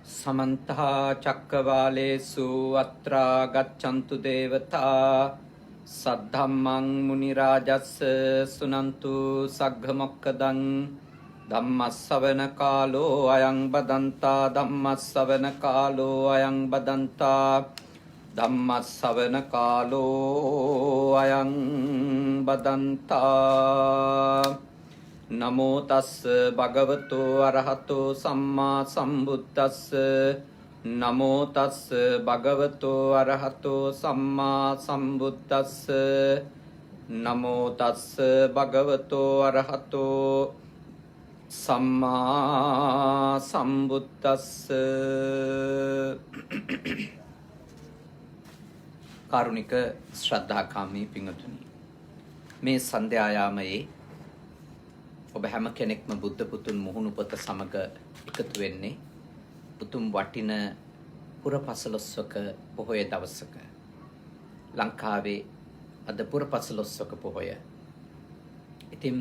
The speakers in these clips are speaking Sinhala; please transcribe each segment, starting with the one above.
समन्त चक्रवालेषु अत्रा गच्छन्तु देवता सद्धम्मं मुनिराजस्य सुनन्तु सग्घमोक्खदं धम्मस्सवන कालो अयं बदन्ता धम्मस्सवन कालो अयं बदन्ता धम्मस्सवන कालो अयं बदन्ता नमो तस् भगवतो अरहतो सम्मा सम्बुද්දස්ස नमो तस् भगवतो अरहतो सम्मा सम्बුද්දස්ස नमो तस् भगवतो अरहतो सम्मा सम्බුද්දස්ස කාරුණික ශ්‍රද්ධාකාමී පින්වතුනි, මේ සන්ධ්‍යායාමයේ ඔබ හැම කෙනෙක්ම බුද්ධ පුතුන් මුහුණුපත සමග එකතු වෙන්නේ උතුම් වටින පුරපසළොස්වක පොහොය දවසක. ලංකාවේ අද පුරපසළොස්වක පොහොය. ඉතින්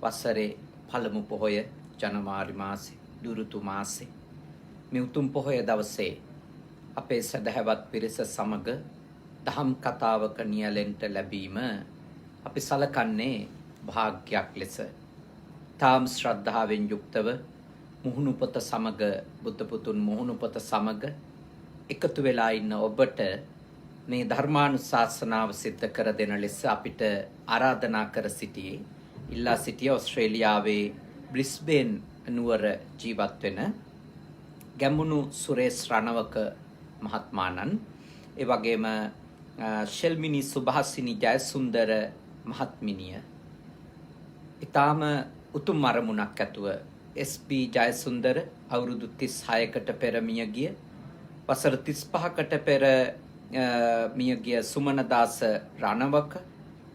වසරේ පළමු පොහොය ජනවාරි මාසේ දුරුතු මාසේ මේ උතුම් පොහොය දවසේ අපේ සදහවත් පිරිස සමග දහම් කතාවක නියැලෙන්ට ලැබීම අපි සලකන්නේ භාග්‍යයක් ලෙස. තාම් ශ්‍රද්ධාවෙන් යුක්තව මුහුණුපත සමග බුද්ධ පුතුන් මුහුණුපත සමග එකතු වෙලා ඉන්න ඔබට මේ ධර්මානුශාසනාව සිද්ධ කර දෙන ලෙස අපිට ආරාධනා කර සිටියේ ඉල්ලා සිටිය ඕස්ට්‍රේලියාවේ බ්‍රිස්බේන් නුවර ජීවත් වෙන ගැමුණු සුරේෂ් රණවක මහත්මාණන්, ඒ වගේම ශෙල්මිනී සුභාසිනී ජයසුන්දර මහත්මිනිය, ඊටාම උතුම් අරමුණක් ඇතුව එස්.පී. ජයසුන්දර අවුරුදු 36කට පෙර මිය ගිය, වසර 35කට පෙර මිය ගිය සුමනදාස රණවක.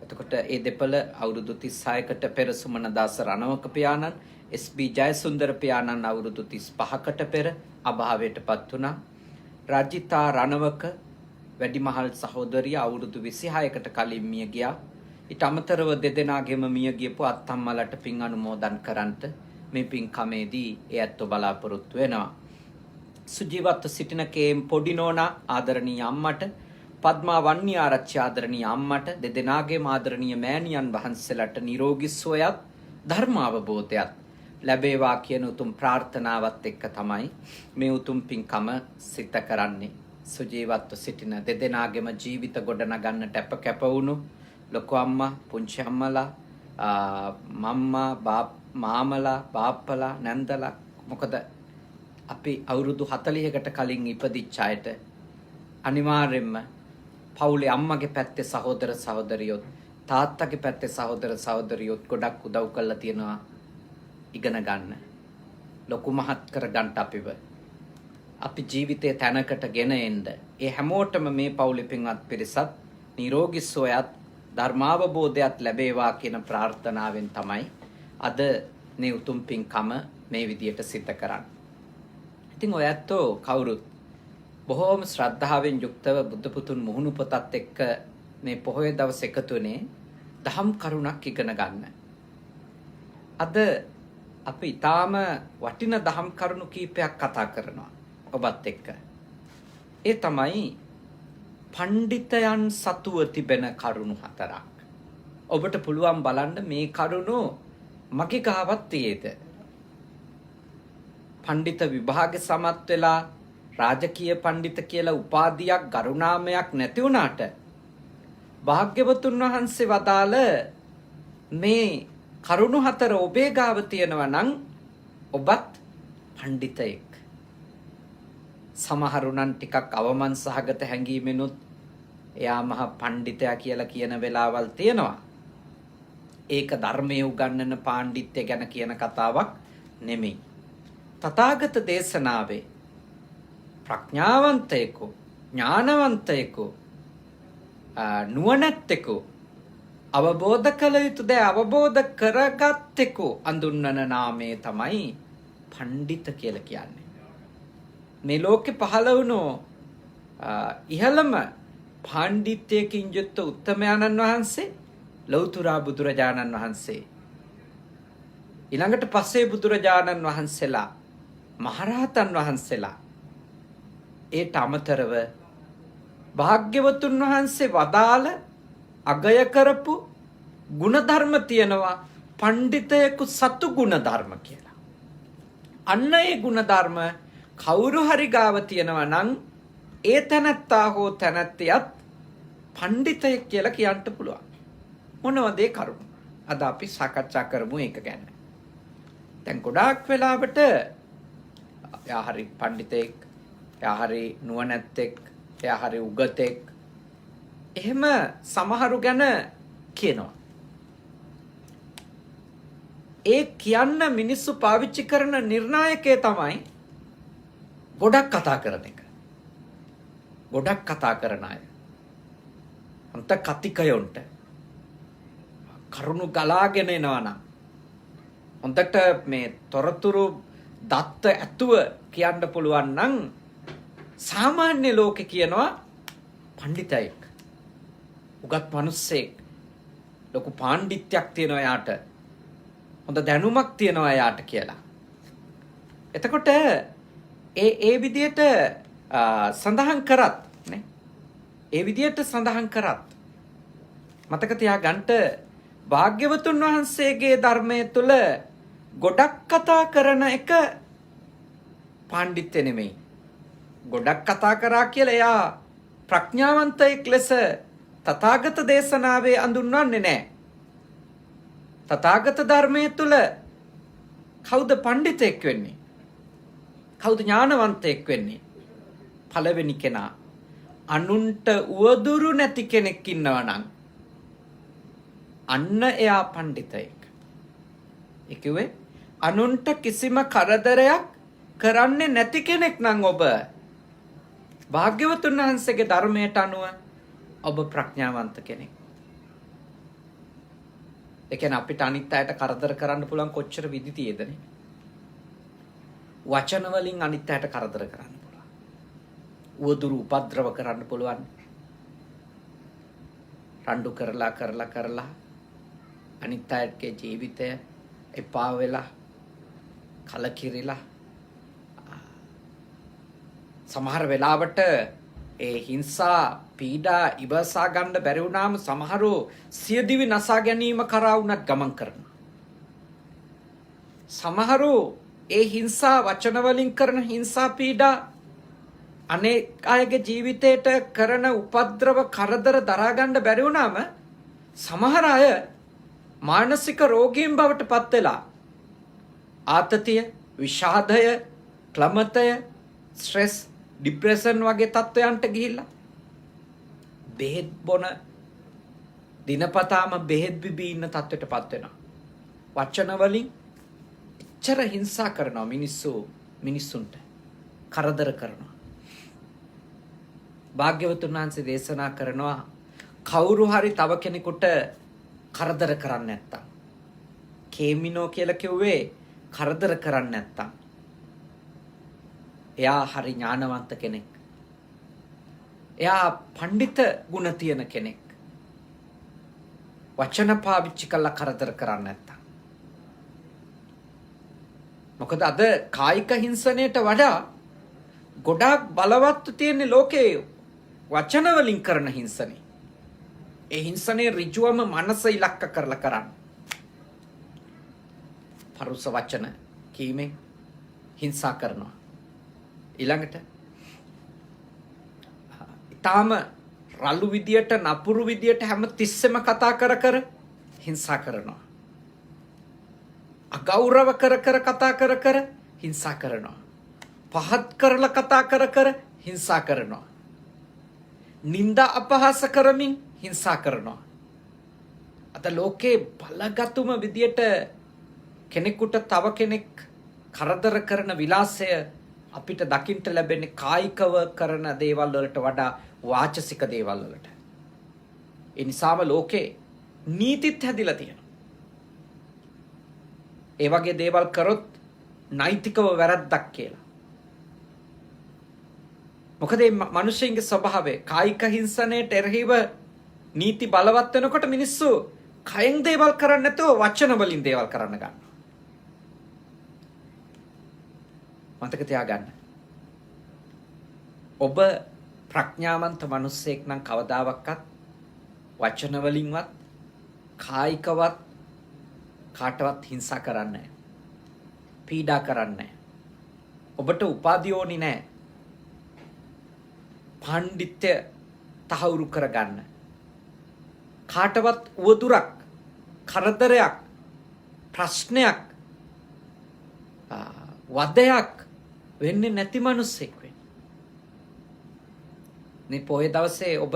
එතකොට ඒ දෙපළ අවුරුදු 36කට පෙර සුමනදාස රණවක පියාණන්, එස්.පී. ජයසුන්දර පියාණන් අවුරුදු 35කට පෙර අභාවයටපත් වුණා. රජිතා රණවක වැඩිමහල් සහෝදරිය අවුරුදු 26කට කලින් මිය ගියා. ඊට අමතරව දෙදෙනාගේම මිය ගියපු අත්තම්මලට පින් අනුමෝදන් කරන්ට මේ පින්කමේදී ඒ ඇත්තෝ බලාපොරොත්තු වෙනවා. සුජීවත්ව සිටින කේම් පොඩි නෝනා ආදරණීය අම්මට, පද්මා වන්නි ආරච්චි ආදරණීය අම්මට, දෙදෙනාගේම ආදරණීය මෑණියන් වහන්සේලාට නිරෝගී සුවයත් ධර්ම අවබෝධයත් ලැබේවා කියන උතුම් ප්‍රාර්ථනාවත් එක්ක තමයි මේ උතුම් පින්කම සිද්ධ කරන්නේ. සුජීවත්ව සිටින දෙදෙනාගේම ජීවිත ගොඩනගන්නට කැප වුණු ලොකු අම්මා, පුංචි අම්මලා, මම්මා, මාමලා, බාප්පලා, නැන්දලා, මොකද අපි අවුරුදු 40කට කලින් ඉපදිච්ච අයට අනිවාර්යෙන්ම පවුලේ අම්මගේ පැත්තේ සහෝදර සහෝදරියොත්, තාත්තගේ පැත්තේ සහෝදර සහෝදරියොත් ගොඩක් උදව් කරලා තියෙනවා ඉගෙන ගන්න, ලොකු මහත් කර ගන්න අපිව. අපි ජීවිතයේ තැනකට ගෙන එන්න ඒ හැමෝටම මේ පවුලේ පින්වත් පිරිසත් නිරෝගී සුවයත් ධර්මාවබෝධයත් ලැබේවා කියන ප්‍රාර්ථනාවෙන් තමයි අද මේ උතුම් පින්කම මේ විදියට සිද්ධ කරන්නේ. ඉතින් ඔය ඇත්තෝ කවුරුත් බොහෝම ශ්‍රද්ධාවෙන් යුක්තව බුද්ධ පුතුන් මුහුණුපතත් එක්ක මේ පොහොය දවස් එකතුනේ දහම් කරුණක් ඉගෙන ගන්න. අද අපි ඊටාම වටින දහම් කරුණු කීපයක් කතා කරනවා ඔබත් එක්ක. ඒ තමයි පණ්ඩිතයන් සතුව තිබෙන කරුණු 4ක්. ඔබට පුළුවන් බලන්න මේ කරුණු මගේ ගාවත් තියේද. පණ්ඩිත විභාගෙ සමත් වෙලා රාජකීය පණ්ඩිත කියලා උපාධියක් ගරුණාමයක් නැති වුණාට භාග්‍යවතුන් වහන්සේ වදාළ මේ කරුණු 4 ඔබේ ගාව තියෙනවා නම් ඔබත් පණ්ඩිතයෙක්. සමහරුණන් ටිකක් අවමන් සහගත හැඟීමෙනුත් එයා මහ පණ්ඩිතයා කියලා කියන වෙලාවල් තියෙනවා. ඒක ධර්මයේ උගන්වන පාණ්ඩිත්‍ය ගැන කියන කතාවක් නෙමෙයි. තථාගත දේශනාවේ ප්‍රඥාවන්තයෙකු, ඥානවන්තයෙකු, නුවණැත්තෙකු, අවබෝධ කළ යුතු දේ අවබෝධ කරගත්තෙකු අඳුන්වන නාමය තමයි පණ්ඩිත කියලා කියන්නේ. මේ ලෝකේ පහළ වුණු ඉහළම පාණ්ඩිත්‍යකින් යුක්ත උත්තමයන්න් වහන්සේ ලෞතර බුදුරජාණන් වහන්සේ. ඊළඟට පස්සේ බුදුරජාණන් වහන්සේලා මහරහතන් වහන්සේලා ඒට අමතරව භාග්‍යවතුන් වහන්සේ වදාළ අගය කරපු ගුණධර්ම තියෙනවා පණ්ඩිතයෙකු සතු ගුණධර්ම කියලා. අන්න ඒ ගුණධර්ම කවුරු හරි ගාව තියෙනවා නම් ඒ තැනැත්තා හෝ තැනැත්තියත් පණ්ඩිතයෙක් කියලා කියන්න පුළුවන්. මොනවද ඒ කරුණු? අද අපි සාකච්ඡා කරමු ඒක ගැන. දැන් ගොඩාක් වෙලාවට එයා හරි පණ්ඩිතෙක්, එයා හරි නුවණැත්තෙක්, එයා හරි උගතෙක්, එහෙම සමහරු ගැන කියනවා. ඒ කියන්න මිනිස්සු පාවිච්චි කරන නිර්ණායකය තමයි ගොඩක් කතා කරන එක. ගොඩක් කතා කරන අය. අන්ත කතිකයොන්ට කරුණු ගලාගෙන එනවා නම් හොඳට මේ තොරතුරු දත්ත ඇතුව කියන්න පුළුවන් නම් සාමාන්‍ය ලෝකේ කියනවා පණ්ඩිතයෙක්, උගත් මිනිස්සෙක්, ලොකු පාණ්ඩිත්‍යයක් තියෙනවා යාට, හොඳ දැනුමක් තියෙනවා යාට කියලා. එතකොට ඒ විදියට සඳහන් කරත් නේ, ඒ විදියට සඳහන් කරත් මතක තියාගන්න භාග්‍යවතුන් වහන්සේගේ ධර්මයේ තුල ගොඩක් කතා කරන එක පාණ්ඩිත්‍ය නෙමෙයි. ගොඩක් කතා කරා කියලා එයා ප්‍රඥාවන්තයෙක් ලෙස තථාගත දේශනාවේ අඳුන්වන්නේ නැහැ. තථාගත ධර්මයේ තුල කවුද පණ්ඩිතෙක් වෙන්නේ? කවුද ඥානවන්තයෙක් වෙන්නේ? පළවෙනි කෙනා අනුන්ට උවදුරු නැති කෙනෙක් ඉන්නවා නම් අන්න එයා පණ්ඩිතයෙක්. ඒ කිව්වේ අනුන්ට කිසිම කරදරයක් කරන්නේ නැති කෙනෙක් නම් ඔබ භාග්‍යවතුන් වහන්සේගේ ධර්මයට අනුව ඔබ ප්‍රඥාවන්ත කෙනෙක්. ඒ කියන්නේ අපිට අනිත් අයට කරදර කරන්න පුළුවන් කොච්චර විදි තියෙදනේ. වචන වලින් අනිත් අයට කරදර කරන්න පුළුවන්. උවදුරු උපද්‍රව කරන්න පුළුවන්. රණ්ඩු කරලා අනිත් අයගේ ජීවිතය එපා වෙලා කලකිරිලා සමහර වෙලාවට ඒ හිංසා පීඩා ඉවසා ගන්න බැරි වුණාම සමහරව සියදිවි නසා ගැනීම කරා වුණත් ගමන් කරනවා. සමහරව ඒ හිංසා වචන වලින් කරන හිංසා පීඩා අනෙක් අයගේ ජීවිතයට කරන උපද්‍රව කරදර දරා ගන්න බැරි වුණාම සමහර අය මානසික රෝගීන් බවට පත් වෙලා ආතතිය, විෂාදය, ක්ලමතය, ස්ට්‍රෙස්, ડિප්‍රෙෂන් වගේ තත්ත්වයන්ට ගිහිල්ලා බෙහෙත් බොන දිනපතාම බෙහෙත් බිබී ඉන්න තත්ත්වයට පත් වෙනවා. වචන වලින් එච්චර හිංසා කරනවා මිනිස්සුන්ට කරදර කරනවා. භාග්‍යවතුන් වහන්සේ දේශනා කරනවා කවුරු හරි තව කෙනෙකුට කරදර කරන්නේ නැත්තම්, කේමිනෝ කියලා කිව්වේ කරදර කරන්නේ නැත්තම්, එයා හරි ඥානවන්ත කෙනෙක්. එයා පඬිත ගුණ තියෙන කෙනෙක්. වචන පාවිච්චි කළා කරදර කරන්නේ නැත්තම්. මොකද අද කායික හිංසනයට වඩා ගොඩාක් බලවත් තියෙන ලෝකේ වචන වලින් කරන හිංසනේ. ඒ හිංසනේ ඍජුවම මනස ඉලක්ක කරලා කරන්න. පරුස වචන කීමෙන් හිංසා කරනවා. ඊළඟට ඊටාම රළු විදියට නපුරු විදියට හැම තිස්සෙම කතා කර හිංසා කරනවා. අගෞරව කර කතා කර හිංසා කරනවා. පහත් කරලා කතා කර හිංසා කරනවා. නිന്ദා අපහාස කරමින් හිංසා කරනවා. අද ලෝකේ බලගතුම විදියට කෙනෙකුට තව කෙනෙක් කරදර කරන විලාසය අපිට දකින්න ලැබෙන්නේ කායිකව කරන දේවල් වලට වඩා වාචසික දේවල් වලට. ඒ නිසාම ලෝකේ නීතිත් හැදිලා තියෙනවා. ඒ වගේ දේවල් කරොත් නෛතිකව වැරද්දක් කියලා. මොකද මේ මිනිස්සුන්ගේ ස්වභාවය කායික හිංසනයට එරෙහිව නීති බලවත් වෙනකොට මිනිස්සු කයෙන් දේවල් කරන්නේ නැතුව වචන වලින් දේවල් කරන්න ගන්නවා. මතක තියාගන්න. ඔබ ප්‍රඥාවන්ත මිනිසෙක් නම් කවදාවත් වචන වලින්වත් කායිකවත් කාටවත් හිංසා කරන්නේ නැහැ. පීඩා කරන්නේ නැහැ. ඔබට උපාධිය ඕනි නැහැ. පඬිත්‍ය තහවුරු කරගන්න. කාටවත් උවදුරක්, කරදරයක්, ප්‍රශ්නයක්, වදයක් වෙන්නේ නැති මිනිස්සෙක් වෙන්න. මේ පොයේ දවසේ ඔබ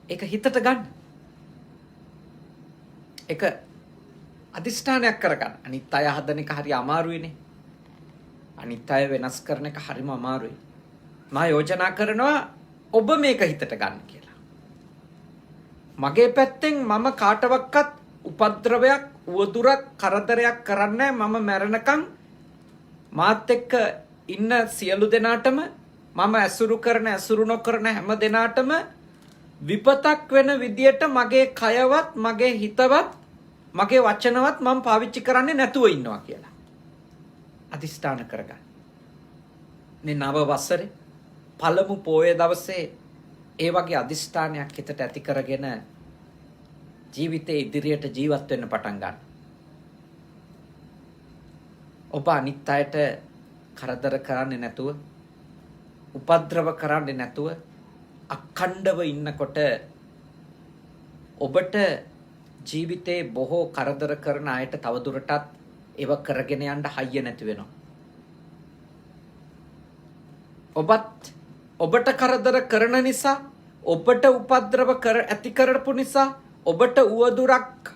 ඒක හිතට ගන්න. ඒක අදිෂ්ඨානයක් කරගන්න. අනිත් අය හදන එක හරි අමාරුයිනේ. අනිත් අය වෙනස් කරන එක හරිම අමාරුයි. මම යෝජනා කරනවා ඔබ මේක හිතට ගන්න කියලා. මගේ පැත්තෙන් මම කාටවත් උපද්‍රවයක්, උවදුරක්, කරදරයක් කරන්නේ මම මැරෙනකන් මාත් එක්ක ඉන්න සියලු දෙනාටම මම ඇසුරු කරන ඇසුරු නොකරන හැම දෙනාටම විපතක් වෙන විදියට මගේ කයවත්, මගේ හිතවත්, මගේ වචනවත් මම පාවිච්චි කරන්නේ නැතුව ඉන්නවා කියලා. අදිෂ්ඨාන කරගන්න. මේ නව වසරේ පළමු පොයේ දවසේ ඒ වගේ අදිෂ්ඨානයක් හිතට ඇති කරගෙන ජීවිතේ ඉදිරියට ජීවත් වෙන්න පටන් ගන්න. ඔබ අනිත් අයට කරදර කරන්නේ නැතුව, උපද්‍රව කරන්නේ නැතුව අඛණ්ඩව ඉන්නකොට ඔබට ජීවිතේ බොහෝ කරදර කරන අයට තවදුරටත් ඒව කරගෙන යන්න හයිය නැති වෙනවා. ඔබට කරදර කරන නිසා, ඔබට උපද්‍රව ඇති කරපු නිසා, ඔබට උවදුරක්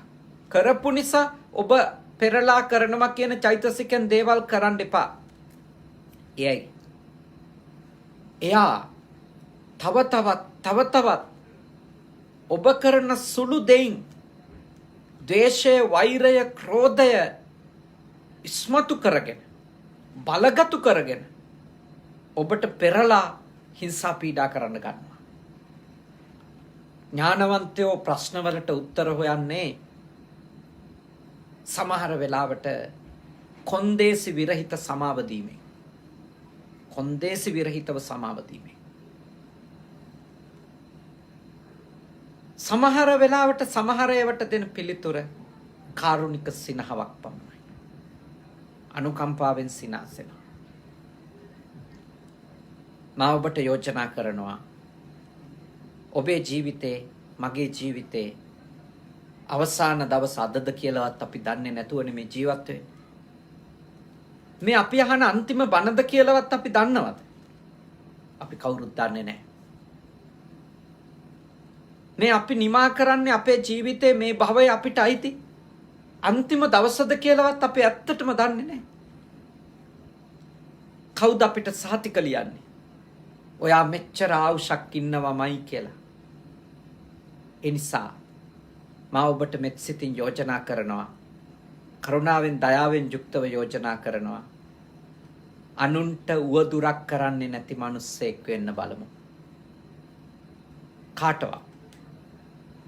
කරපු නිසා ඔබ පෙරලා කරනවා කියන චෛතසිකෙන් දේවල් කරන්න එපා. එයා තව තවත් ඔබ කරන සුළු දෙයින් ද්වේෂය, වෛරය, ක්‍රෝධය ඉස්මතු කරගෙන, බලගතු කරගෙන ඔබට පෙරලා හිංසා පීඩා කරන්න ගන්නවා. ඥානවන්තයෝ ප්‍රශ්නවලට උත්තර හොයන්නේ සමහර වෙලාවට කොන්දේසි විරහිත සමාව දීමෙන්. කොන්දේසි විරහිතව සමාව දීමෙන්. සමහර වෙලාවට සමහර ඒවට දෙන පිළිතුර කාරුණික සිනහවක් පමණයි. අනුකම්පාවෙන් සිනාසෙන. මම ඔබට යෝජනා කරනවා ඔබේ ජීවිතේ, මගේ ජීවිතේ අවසාන දවස අදද කියලාවත් අපි දන්නේ නැතුවනේ මේ ජීවත් වෙන්නේ. මේ අපි අහන අන්තිම බණද කියලාවත් අපි දන්නවද? අපි කවුරුත් දන්නේ නැහැ. මේ අපි නිමා කරන්නේ අපේ ජීවිතේ මේ භවය අපිට අයිති අන්තිම දවසද කියලාවත් අපි ඇත්තටම දන්නේ නැහැ. කවුද අපිට සහතික ලියන්නේ? ඔයා මෙච්චර ආවුෂක් ඉන්නවමයි කියලා. ඒ නිසා මම ඔබට මෙත් සිතින් යෝජනා කරනවා, කරුණාවෙන් දයාවෙන් යුක්තව යෝජනා කරනවා, අනුන්ට උවදුරක් කරන්නේ නැති මිනිස්සෙක් වෙන්න බලමු. කාටවත්,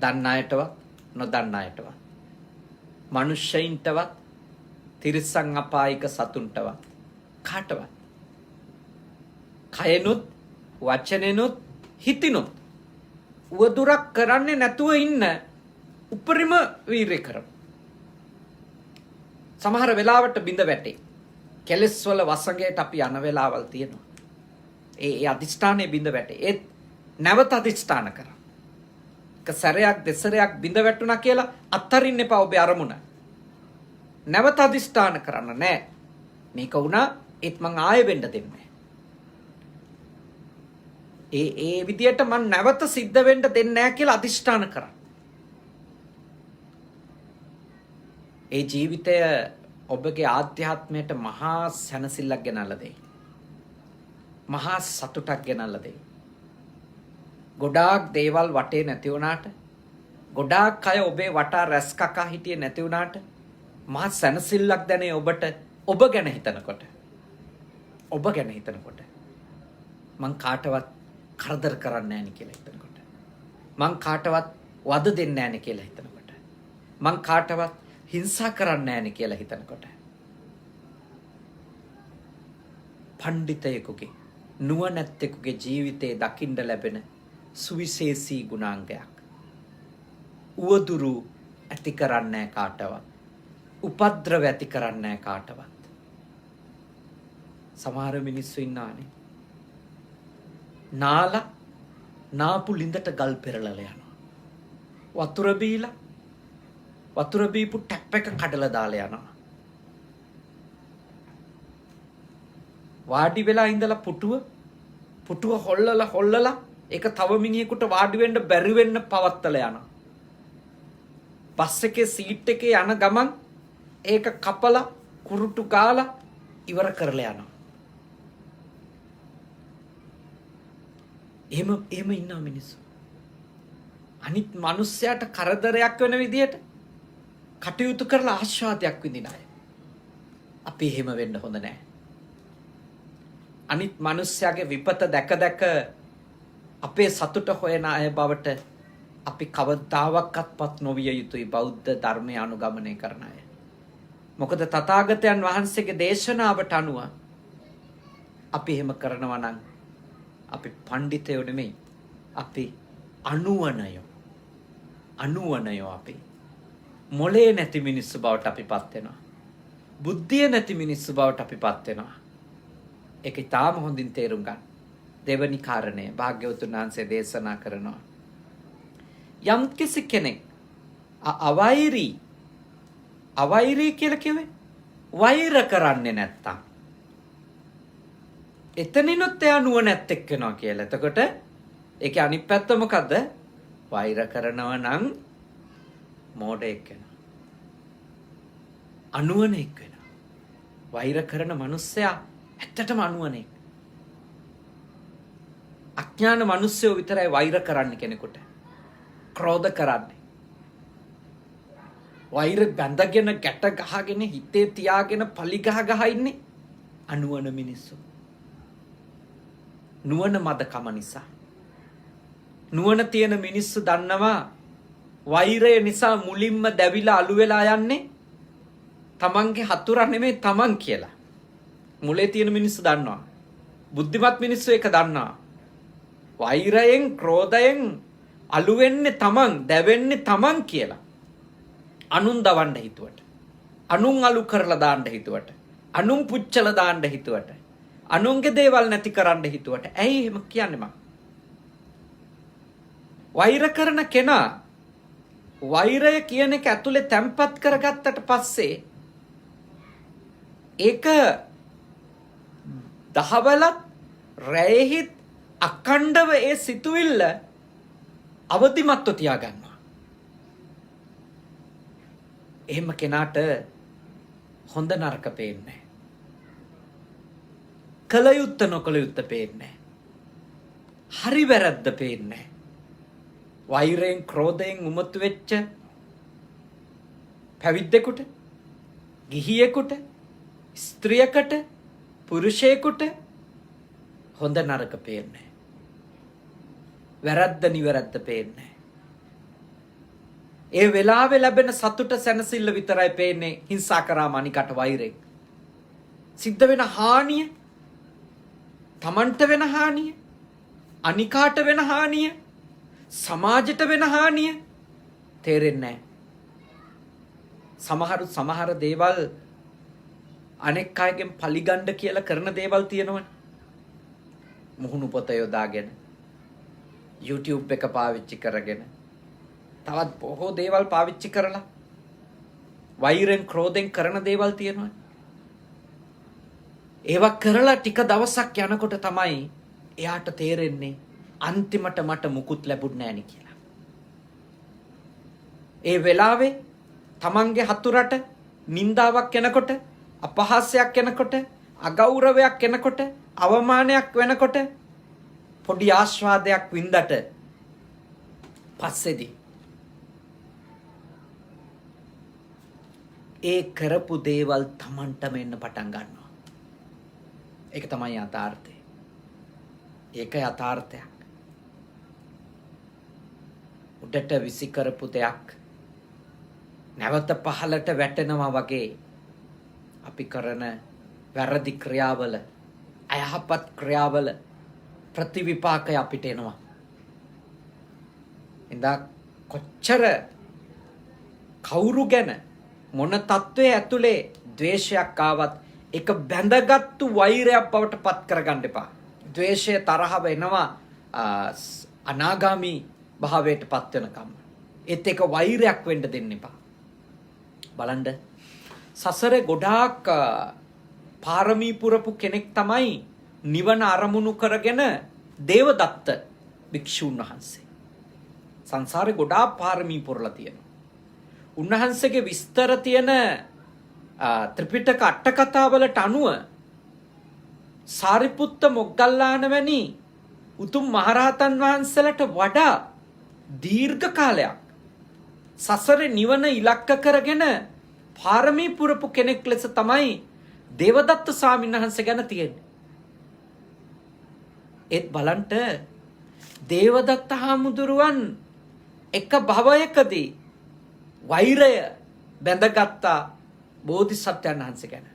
දන්න අයටවත්, නොදන්න අයටවත්, මනුෂ්‍යයින්ටවත්, තිරිසන් අපායික සතුන්ටවත්, කාටවත් කයනුත්, වචනෙනුත්, හිතිනුත් උවදුරක් කරන්නේ නැතුව ඉන්න උපරිම වීරිය කරමු. සමහර වෙලාවට බිඳ වැටේ. කෙලස් වල වසඟයට අපි යන වෙලාවල් තියෙනවා. ඒ අදිෂ්ඨානයේ බිඳ වැටේ. ඒත් නැවත අදිෂ්ඨාන කරා. එක සැරයක් දෙසරයක් බිඳ වැටුණා කියලා අත්තරින්න එපා ඔබේ අරමුණ. නැවත අදිෂ්ඨාන කරන්න නෑ. මේක වුණා ඒත් මං ආයෙ වෙන්න දෙන්නේ. ඒ විදියට මං නැවත සිද්ධ වෙන්න දෙන්නේ නැහැ කියලා අදිෂ්ඨාන කරා. ඒ ජීවිතය ඔබගේ ආධ්‍යාත්මයට මහා සැනසෙල්ලක් ගෙනල්ලා දෙයි. මහා සතුටක් ගෙනල්ලා දෙයි. ගොඩාක් දේවල් වටේ නැති වුණාට, ගොඩාක් අය ඔබේ වටා රැස් කකා හිටියේ නැති වුණාට මහා සැනසෙල්ලක් දැනේ ඔබට ඔබ ගැන හිතනකොට. ඔබ ගැන හිතනකොට. මං කාටවත් කරදර කරන්නේ නැහැ නේ කියලා හිතනකොට. මං කාටවත් වද දෙන්නේ නැහැ නේ කියලා හිතනකොට. මං කාටවත් හිංසා කරන්නේ නැහැ කියලා හිතනකොට පඬිතයෙකුගේ නුවණැත්තෙකුගේ ජීවිතේ දකින්න ලැබෙන සුවිශේෂී ගුණාංගයක්. උවදුරු ඇති කරන්නේ කාටවත්. උපද්‍රව ඇති කරන්නේ කාටවත්. සමහර මිනිස්සු ඉන්නානේ. නාපු ලිඳට ගල් පෙරලලා යනවා. වතුර බීපු ටැප් එක කඩලා දාලා යනවා. වාඩි වෙලා ඉඳලා පුටුව හොල්ලලා ඒක තව මිනිහෙකුට වාඩි වෙන්න බැරි වෙන්න පවත්තලා යනවා. බස් එකේ සීට් එකේ යන ගමන් ඒක කපලා කුරුටු ගාලා ඉවර කරලා යනවා. එහෙම ඉන්නා මිනිස්සු. අනිත් මිනිස්සයාට කරදරයක් වෙන විදියට කටයුතු කරලා ආශාදයක් විඳින අය. අපි එහෙම වෙන්න හොඳ නැහැ. අනිත් මිනිස්සයාගේ විපත දැක අපේ සතුට හොයන අය බවට අපි කවදාවත්පත් නොවිය යුතුයි බෞද්ධ ධර්මය අනුගමනය කරන අය. මොකද තථාගතයන් වහන්සේගේ දේශනාවට අනුව අපි එහෙම කරනවා නම් අපි පඬිතයෝ නෙමෙයි. අපි අනුවණයෝ අපි. මොලේ නැති මිනිස්සු බවට අපිපත් වෙනවා. බුද්ධිය නැති මිනිස්සු බවට අපිපත් වෙනවා. ඒක ඊටාම හොඳින් තේරුම් ගන්න. දෙවනි කාරණය භාග්‍යවතුන් වහන්සේ දේශනා කරනවා. යම් කිසි කෙනෙක් අවෛරී කියලා කිව්වේ වෛර කරන්නේ නැත්තම් එතනිනුත් එයා නුවණැත්තෙක් වෙනවා කියලා. එතකොට ඒකේ අනිත් පැත්ත මොකද්ද? වෛර කරනව නම් මෝඩයෙක් වෙනවා. අනුවණෙක් වෙනවා. වෛර කරන මිනිස්සයා ඇත්තටම අනුවණෙක්. අඥාන මිනිස්සයෝ විතරයි වෛර කරන්නේ කෙනෙකුට. ක්‍රෝධ කරන්නේ. වෛර බැඳගෙන ගැට ගහගෙන හිතේ තියාගෙන පලි ගහ ඉන්නේ අනුවණ මිනිස්සු. නුවණ මදකම නිසා. නුවණ තියෙන මිනිස්සු දන්නවා වෛරය නිසා මුලින්ම දැවිලා අළු වෙලා යන්නේ තමන්ගේ හතුරා නෙමෙයි තමන් කියලා. මුලේ තියෙන මිනිස්සු දන්නවා. බුද්ධිමත් මිනිස්සු ඒක දන්නවා. වෛරයෙන් ක්‍රෝධයෙන් අළු වෙන්නේ තමන්, දැවෙන්නේ තමන් කියලා. අනුන් දවන්න හිතුවට. අනුන් අලු කරලා දාන්න හිතුවට. අනුන් පුච්චලා දාන්න හිතුවට. අනුන්ගේ දේවල් නැති කරන්න හිතුවට. ඇයි එහෙම කියන්නේ මම? වෛර කරන කෙනා වෛරය කියන එක ඇතුලේ තැම්පත් කරගත්තට පස්සේ ඒක දහවලත් රැයෙහිත් අඛණ්ඩව ඒ සිතුවිල්ල අවදිමත්ව තියාගන්නවා. එහෙම කෙනාට හොඳ නරක පේන්නේ. කල යුත්ත නොකල යුත්ත පේන්නේ. හරි වැරද්ද පේන්නේ. වෛරයෙන් ක්‍රෝධයෙන් උමතු වෙච්ච පැවිද්දෙකුට, ගිහියෙකුට, ස්ත්‍රියකට, පුරුෂයෙකුට හොඳ නරක පේන්නේ. වැරද්ද නිවැරද්ද පේන්නේ. ඒ වෙලාවේ ලැබෙන සතුට සැනසෙල්ල විතරයි පේන්නේ. හිංසා කරාම අනිකට වෛරයෙන් සිද්ධ වෙන හානිය, තමන්ට වෙන හානිය, අනිකාට වෙන හානිය, සමාජයට වෙන හානිය තේරෙන්නේ නැහැ. සමහර දේවල් අනෙක් අයගෙන් පලිගන්න කියලා කරන දේවල් තියෙනවනේ. මුහුණු පොත යොදාගෙන YouTube එක පාවිච්චි කරගෙන තවත් බොහෝ දේවල් පාවිච්චි කරලා වෛරෙන් ක්‍රෝධෙන් කරන දේවල් තියෙනවා. ඒවා කරලා ටික දවසක් යනකොට තමයි එයාට තේරෙන්නේ අන්තිමට මට මුකුත් ලැබුණ නෑනේ කියලා. ඒ වෙලාවේ තමන්ගේ හතුරට නින්දාවක් එනකොට, අපහාසයක් එනකොට, අගෞරවයක් එනකොට, අවමානයක් වෙනකොට පොඩි ආස්වාදයක් වින්දට පස්සේදී ඒ කරපු දේවල් තමන්ටම එන්න පටන් ගන්නවා. ඒක තමයි යථාර්ථය. ඒක යථාර්ථයක්. උඩට විසි කරපු දෙයක් නැවත පහලට වැටෙනවා වගේ අපි කරන වැරදි ක්‍රියාවල අයහපත් ක්‍රියාවල ප්‍රතිවිපාකය අපිට එනවා. ඉඳා කොච්චර කවුරු ගැන මොන තත්වයේ ඇතුලේ ද්වේෂයක් ආවත් ඒක බැඳගත්තු වෛරයක් බවට පත් කරගන්න එපා. ද්වේෂය තරහව එනවා අනාගාමී භාවයට පත් වෙනකම්. ඒත් ඒක වෛරයක් වෙන්න දෙන්න එපා. බලන්න සසරේ ගොඩාක් පාරමී පුරපු කෙනෙක් තමයි නිවන අරමුණු කරගෙන දේවදත්ත භික්ෂුන් වහන්සේ. සංසාරේ ගොඩාක් පාරමී පුරලා තියෙනවා. උන්වහන්සේගේ විස්තර තියෙන ත්‍රිපිටක අට කතාවලට අනුව සාරිපුත්ත මොග්ගල්ලාන වැනි උතුම් මහරහතන් වහන්සේලාට වඩා දීර්ඝ කාලයක් සසරේ නිවන ඉලක්ක කරගෙන පාරමී පුරපු කෙනෙක් ලෙස තමයි දේවදත්ත ස්වාමීන් වහන්සේ ගැන තියෙන්නේ. ඒත් බලන්ට දේවදත්ත හාමුදුරුවන් එක භවයකදී වෛරය බැඳගත්තා බෝධිසත්වයන් වහන්සේ ගැන.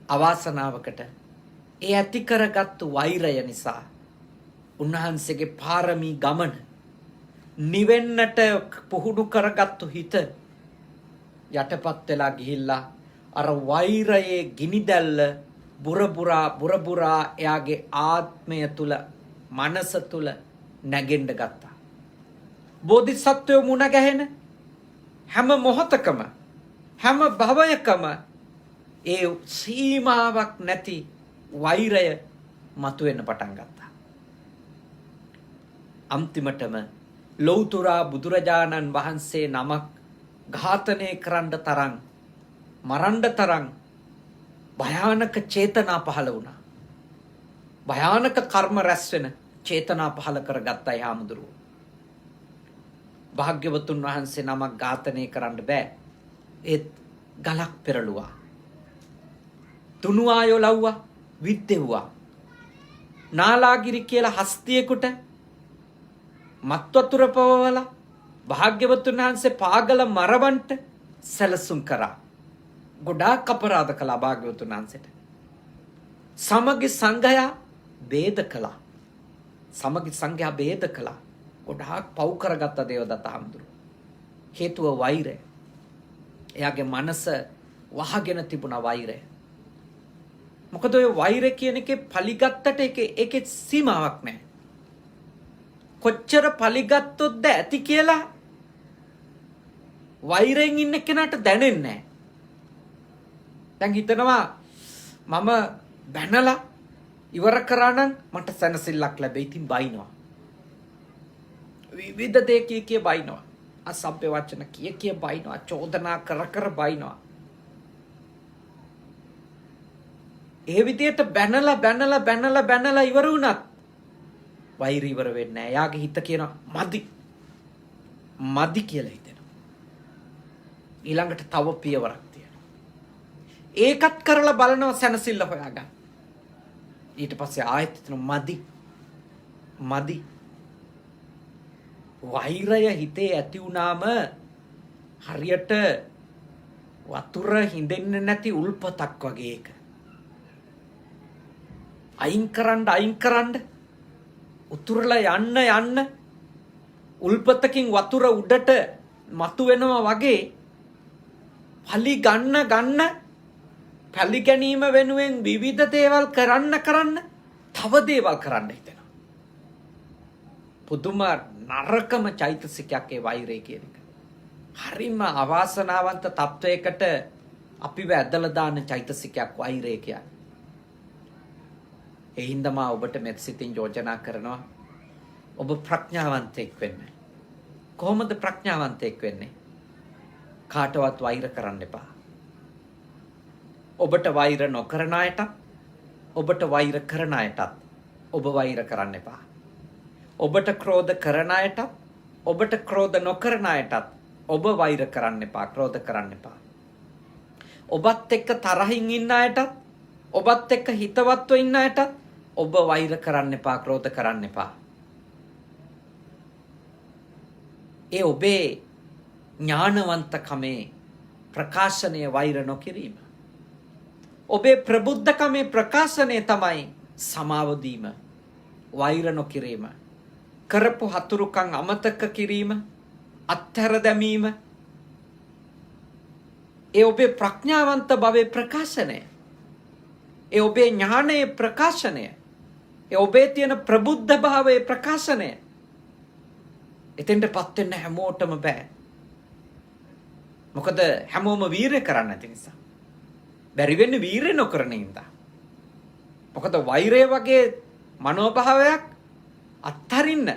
අවාසනාවකට ඒ ඇති කරගත්තු වෛරය නිසා උන්වහන්සේගේ පාරමී ගමන නිවෙන්නට පුහුණු කරගත්තු හිත යටපත් වෙලා ගිහිල්ලා අර වෛරයේ ගිනිදැල්ල බුරබුරා එයාගේ ආත්මය තුල මනස තුල නැගෙන්න ගත්තා. බෝධිසත්වයෝ මුණ ගැහෙන හැම මොහොතකම හැම භවයකම ඒ සීමාවක් නැති වෛරය මතුවෙන්න පටන් ගත්තා. අන්තිමටම ලෞතුරා බුදුරජාණන් වහන්සේ නමක් ඝාතනය කරන්න තරම් මරන්න තරම් භයානක චේතනා පහළ වුණා. භයානක කර්ම රැස් වෙන චේතනා පහළ කරගත්තා යාමුදුරුව. භාග්‍යවතුන් වහන්සේ නමක් ඝාතනය කරන්න බෑ. ඒත් ගලක් පෙරළුවා. තුනුආයෝ ලව්වා විද්දෙව්වා. නාලාගිරි කියලා හස්තියෙකුට මත් වතුර පවවලා භාග්‍යවතුන් වහන්සේ පාගල මරවන්ට සැලසුම් කරා. ගොඩාක් අපරාධ කළා භාග්‍යවතුන් වහන්සේට. සමගි සංඝයා ભેද කළා. සමගි සංඝයා ભેද කළා. ගොඩාක් පව් කරගත්ත දේවදත්ත හාමුදුරුවෝ. හේතුව වෛරය. එයාගේ මනස වහගෙන තිබුණ වෛරය. මොකද ඔය වෛරය කියන එකේ පලිගත්තට ඒකේ සීමාවක් නැහැ. කොච්චර පලිගත්තොත්ද ඇති කියලා වෛරයෙන් ඉන්න කෙනාට දැනෙන්නේ නැහැ. දැන් හිතනවා මම බැනලා ඉවර කරා නම් මට සැනසෙල්ලක් ලැබෙයි. ඉතින් බයිනවා. විවිධ දේ කිය බයිනවා. අසභ්‍ය වචන කිය බයිනවා. චෝදනා කර බයිනවා. ඒ විදියට බැනලා ඉවර වුණත් වෛරය ඉවර වෙන්නේ නැහැ. යාගේ හිත කියනවා මදි කියලා හිතෙනවා. ඊළඟට තව පියවරක් තියෙනවා. ඒකත් කරලා බලනවා සැනසෙල්ල හොයාගන්න. ඊට පස්සේ ආයෙත් හිතනවා මදි. වෛරය හිතේ ඇති වුණාම හරියට වතුර හිඳෙන්නේ නැති උල්පතක් වගේ එක. අයින් කරන්න උතුරලා යන්න උල්පතකින් වතුර උඩට මතු වෙනවා වගේ පලි ගන්න පලි ගැනීම වෙනුවෙන් විවිධ දේවල් කරන්න තව දේවල් කරන්න හිතෙනවා. පුදුම නරකම චෛතසිකයක් ඒ වෛරය කියන එක. හරිම අවාසනාවන්ත තත්වයකට අපිව ඇදලා දාන චෛතසිකයක් වෛරය කියන්නේ. ඒ හින්දා මා ඔබට මෙත් සිතින් යෝජනා කරනවා ඔබ ප්‍රඥාවන්තයෙක් වෙන්න. කොහොමද ප්‍රඥාවන්තයෙක් වෙන්නේ? කාටවත් වෛර කරන්න එපා. ඔබට වෛර නොකරන අයටත් ඔබට වෛර කරන අයටත් ඔබ වෛර කරන්න එපා. ඔබට ක්‍රෝධ කරන අයටත් ඔබට ක්‍රෝධ නොකරන අයටත් ඔබ වෛර කරන්න එපා. ක්‍රෝධ කරන්න එපා. ඔබත් එක්ක තරහින් ඉන්න අයටත් ඔබත් එක්ක හිතවත්ව ඉන්න අයටත් ඔබ වෛර කරන්න එපා. ක්‍රෝධ කරන්න එපා. ඒ ඔබේ ඥානවන්තකමේ ප්‍රකාශනය වෛර නොකිරීම. ඔබේ ප්‍රබුද්ධකමේ ප්‍රකාශනය තමයි සමාව දීම, වෛර නොකිරීම, කරපු හතුරුකම් අමතක කිරීම, අත්හැර දැමීම. ඒ ඔබේ ප්‍රඥාවන්ත භවයේ ප්‍රකාශනය. ඒ ඔබේ ඥානයේ ප්‍රකාශනය. ඒ ඔබේ තියෙන ප්‍රබුද්ධ භාවයේ ප්‍රකාශනය. එතෙන්ටපත් වෙන්න හැමෝටම බෑ. මොකද හැමෝම වීරය කරන්න නැති නිසා. බැරි වෙන්නේ වීරය නොකරන ඉඳා. මොකද වෛරය වගේ මනෝභාවයක් අත්හරින්න,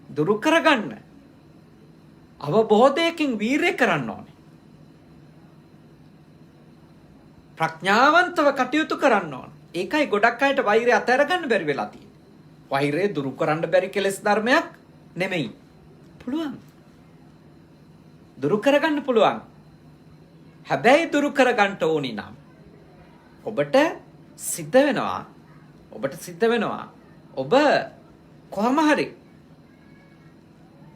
දුරු කරගන්න අවබෝධයකින් වීරය කරන්න ඕනේ. ප්‍රඥාවන්තව කටයුතු කරන්න ඕන. ඒකයි ගොඩක් අයට වෛරය අතහැර ගන්න බැරි වෙලා තියෙන්නේ. වෛරය දුරු කරන්න බැරි කෙලෙස් ධර්මයක් නෙමෙයි. පුළුවන්. දුරු කරගන්න පුළුවන්. හැබැයි දුරු කරගන්න ඕනි නම් ඔබට සිද්ධ වෙනවා ඔබ කොහොම හරි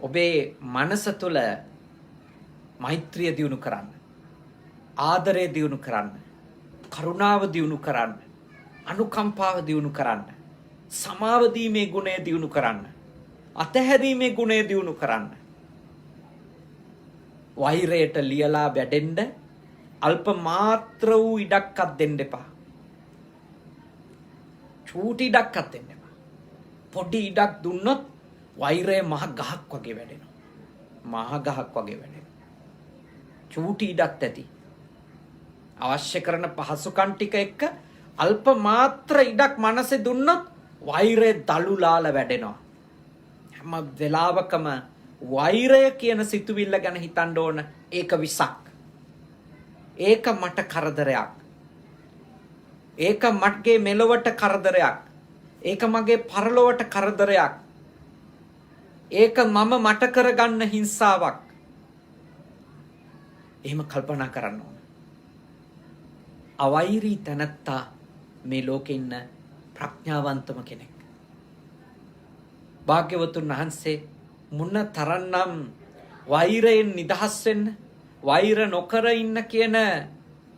ඔබේ මනස තුළ මෛත්‍රිය දියුණු කරන්න, ආදරය දියුණු කරන්න, කරුණාව දියුණු කරන්න, අනුකම්පාව දියුණු කරන්න, සමාව දීමේ ගුණය දියුණු කරන්න, අතහැරීමේ ගුණය දියුණු කරන්න. වෛරයට ලියලා වැඩෙන්න අල්ප මාත්‍ර වූ ඉඩක්වත් දෙන්න එපා. චූටි ඉඩක්වත් දෙන්න එපා. පොඩි ඉඩක් දුන්නොත් වෛරය මහ ගහක් වගේ වැඩෙනවා. මහ ගහක් වගේ වැඩෙනවා. චූටි ඉඩක් ඇති. අවශ්‍ය කරන පහසුකම් ටික එක්ක අල්ප මාත්‍ර ඉඩක් මනසේ දුන්නොත් වෛරය දලුලාල වැඩෙනවා. හැම වෙලාවකම වෛරය කියන සිතුවිල්ල ගැන හිතන්න ඕන. ඒක විසක්. ඒක මට කරදරයක්. ඒක මගේ මෙලොවට කරදරයක්. ඒක මගේ පරලොවට කරදරයක්. ඒක මම මට කරගන්න හිංසාවක්. එහෙම කල්පනා කරන්න ඕන. අවෛරී තැනැත්තා මේ ලෝකේ ඉන්න ප්‍රඥාවන්තම කෙනෙක්. භාග්‍යවතුන් වහන්සේ මුන්න තරන්නම් වෛරයෙන් නිදහස් වෙන්න, වෛර නොකර ඉන්න කියන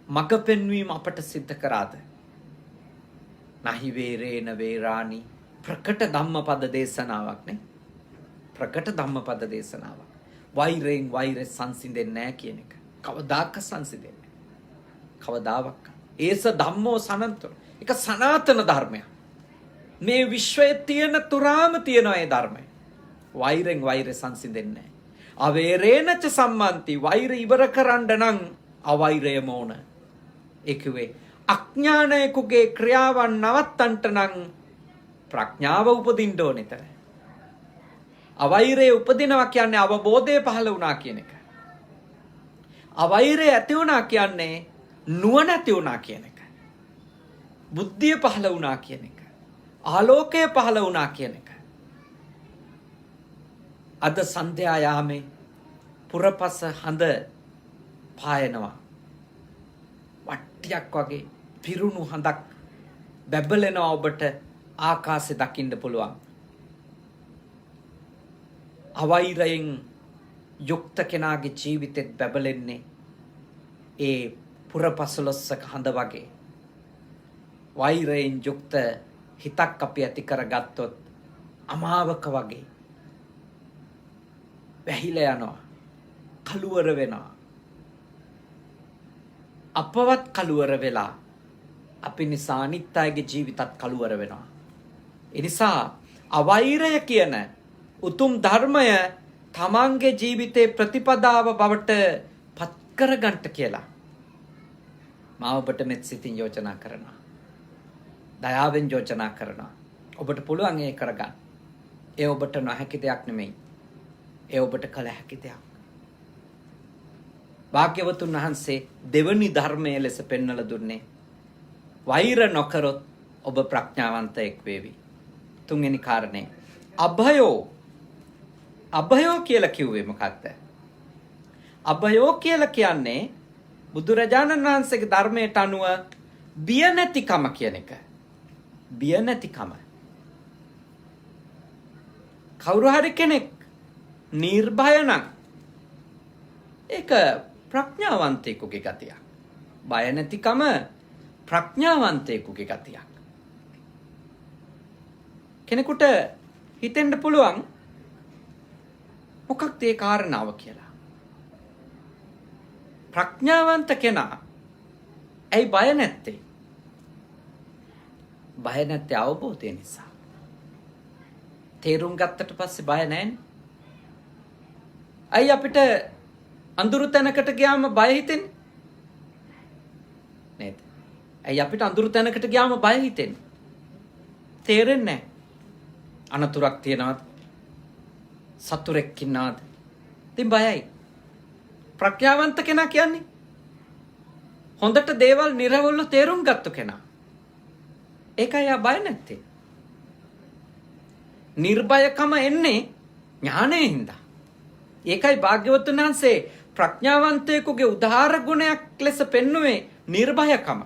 මඟ පෙන්වීම අපට සිද්ධ කරාද? නහි වේරේන වේරාණි ප්‍රකට ධම්මපද දේශනාවක් නේ. ප්‍රකට ධම්මපද දේශනාවක්. වෛරයෙන් වෛරය සංසිඳෙන්නේ නැහැ කියන එක. කවදාක සංසිඳෙන්නේ නැහැ. කවදාවත්. ඒස ධම්මෝ සනන්තෝ. ඒක සනාතන ධර්මයක්. මේ විශ්වයේ තියෙන තුරාම තියෙන ඒ ධර්මය. වෛරෙන් වෛරය සංසිඳෙන්නේ නැහැ. අවේරේනච සම්මන්ති. වෛර ඉවර කරන්න නම් අවෛරයම ඕන. ඒකවේ අඥානයකගේ ක්‍රියාවන් නවත්තන්ට නම් ප්‍රඥාව උපදින්න ඕනෙතර. අවෛරය උපදිනවා කියන්නේ අවබෝධය පහළ වුණා කියන එක. අවෛරය ඇති වුණා කියන්නේ නුවණ ඇති වුණා කියන එක. බුද්ධිය පහළ වුණා කියන එක. ආලෝකය පහළ වුණා කියන එක. අද සන්ධ්‍යා යාමේ පුරපස හඳ පායනවා. වට්ටියක් වගේ පිරුණු හඳක් බැබලෙනවා. ඔබට ආකාශය දකින්න පුළුවන්. අවෛරයෙන් යුක්ත කෙනාගේ ජීවිතෙත් බැබලෙන්නේ ඒ පුරපසළොස්වක හඳ වගේ. වෛරයෙන් යුක්ත හිතක් අපි ඇති කරගත්තොත් අමාවක වගේ වැහිලා යනවා, කළුවර වෙනවා. අපවත් කළුවර වෙලා අපි නිසා අනිත් අයගේ ජීවිතත් කළුවර වෙනවා. ඒ නිසා අවෛරය කියන උතුම් ධර්මය තමන්ගේ ජීවිතේ ප්‍රතිපදාව බවට පත් කරගන්න කියලා මම ඔබට මෙත් සිතින් යෝජනා කරනවා. දයාවෙන් යෝජනා කරනවා. ඔබට පුළුවන් ඒ කරගන්න. ඒ ඔබට නොහැකි දෙයක් නෙමෙයි. ඒ ඔබට කළ හැකි දෙයක්. භාග්‍යවතුන් වහන්සේ දෙවනි ධර්මයේ ලෙස පෙන්වලා දුන්නේ වෛර නොකරොත් ඔබ ප්‍රඥාවන්තයෙක් වේවි. තුන්වෙනි කාරණේ අභයෝ කියලා කිව්වේ මොකක්ද? අභයෝ කියලා කියන්නේ බුදුරජාණන් වහන්සේගේ ධර්මයට අනුව බිය නැතිකම කියන එක. බිය නැතිකම. කවුරු හරි කෙනෙක් නිර්භය නම් ඒක ප්‍රඥාවන්තයෙකුගේ ගතියක්. බය නැතිකම ප්‍රඥාවන්තයෙකුගේ ගතියක්. කෙනෙකුට හිතෙන්න පුළුවන් මොකක්ද ඒ කාරණාව කියලා. ප්‍රඥාවන්ත කෙනා ඇයි බය නැත්තේ? බය නැත්තේ අවබෝධය නිසා. තේරුම් ගත්තට පස්සේ බය නැහැනේ. ඇයි අපිට අඳුරු තැනකට ගියාම බය හිතෙන්නේ? නේද? ඇයි අපිට අඳුරු තැනකට ගියාම බය හිතෙන්නේ? තේරෙන්නේ නැහැ. අනතුරක් තියනවාද? සතුරෙක් ඉන්නවාද? ඉතින් බයයි. ප්‍රඥාවන්ත කෙනා කියන්නේ හොඳට දේවල් නිර්වෘල්ව තේරුම් ගත්ත කෙනා. ඒකයි ආ බය නැත්තේ. නිර්භයකම එන්නේ ඥානයෙන් හින්දා. ඒකයි භාග්‍යවතුන් වහන්සේ ප්‍රඥාවන්තයෙකුගේ උදාහර ගුණයක් ලෙස පෙන්වුවේ නිර්භයකම.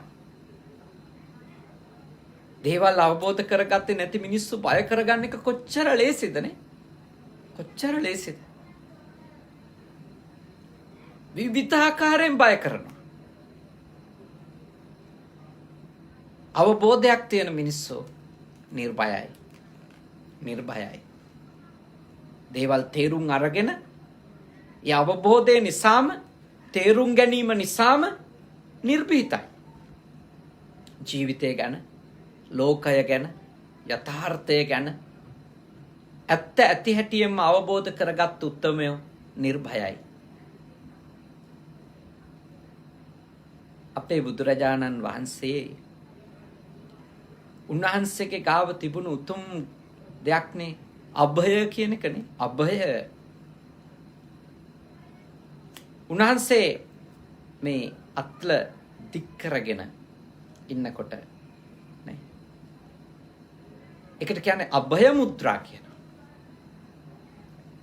දේවල් අවබෝධ කරගත්තේ නැති මිනිස්සු බය කරගන්න එක කොච්චර ලේසිද නේ? කොච්චර ලේසිද? විවිධාකාරයෙන් බය කරනවා. අවබෝධයක් තියෙන මිනිස්සු නිර්භයයි. නිර්භයයි. දේවල් තේරුම් අරගෙන ඒ අවබෝධය නිසාම තේරුම් ගැනීම නිසාම නිර්භීතයි. ජීවිතය ගැන, ලෝකය ගැන, යථාර්ථය ගැන ඇත්ත ඇති හැටියෙන්ම අවබෝධ කරගත් උත්තමයෝ නිර්භයයි. අපේ බුදුරජාණන් වහන්සේ උන්වහන්සේගේ ගාව තිබුණු උතුම් දෙයක්නේ අභය කියන එකනේ. අභය. උන්වහන්සේ මේ අත්ල දික් කරගෙන ඉන්නකොට නේ. ඒකට කියන්නේ අභය මුද්‍රා කියනවා.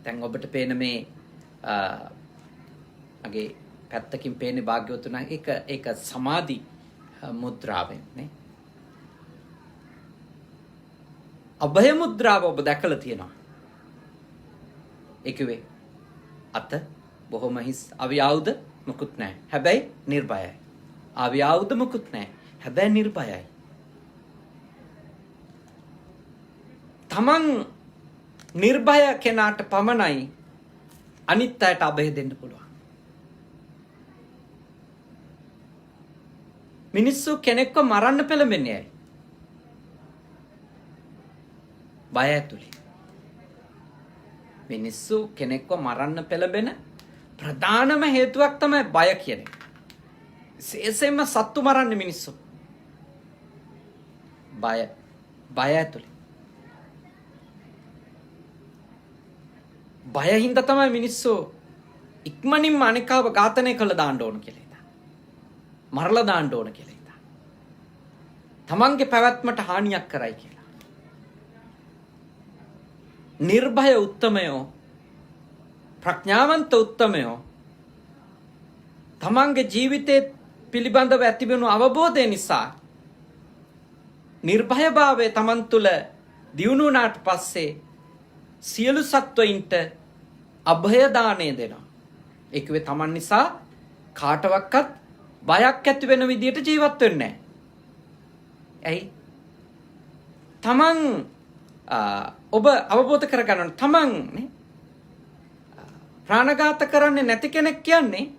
දැන් ඔබට පේන මේ මගේ පැත්තකින් පේන්නේ භාග්‍යවතුන් ඒක සමාධි මුද්‍රාවෙන් නේ. අභය මුද්‍රාව ඔබ දැකලා තියෙනවා. ඒකවේ අත බොහොම හිස් අවියාවුද මුකුත් නැහැ. හැබැයි නිර්භයයි. අවියාවුද මුකුත් නැහැ. හැබැයි නිර්භයයි. තමන් නිර්භය කෙනාට පමණයි අනිත් අයට අභය දෙන්න පුළුවන්. මිනිස්සු කෙනෙක්ව මරන්න පෙළඹෙන්නේ ඇයි? බය ඇතුලේ. මිනිස්සු කෙනෙක්ව මරන්න පෙළඹෙන ප්‍රධානම හේතුවක් තමයි බය කියන එක. විශේෂයෙන්ම සත්තු මරන්නේ මිනිස්සු. බය ඇතුලේ. බය හින්දා තමයි මිනිස්සු ඉක්මනින්ම අනිකාව ඝාතනය කළ දාන්න ඕන කියලා හිතා. මරලා දාන්න ඕන කියලා හිතා. තමන්ගේ පැවැත්මට හානියක් කරයි කියලා. නිර්භය උත්තමයෝ, ප්‍රඥාවන්ත උත්තමයෝ තමන්ගේ ජීවිතේ පිළිබඳව ඇතිවෙනු අවබෝධය නිසා නිර්භයභාවය තමන් තුළ දියුණු වුණාට පස්සේ සියලු සත්වයින්ට අභය දාණය දෙනවා. ඒකවේ තමන් නිසා කාටවත් බයක් ඇති වෙන විදියට ජීවත් වෙන්නේ නැහැ. ඇයි? තමන් ඔබ අවබෝධ කරගන්න තමන් නේ ප්‍රාණඝාත කරන්නේ නැති කෙනෙක් කියන්නේ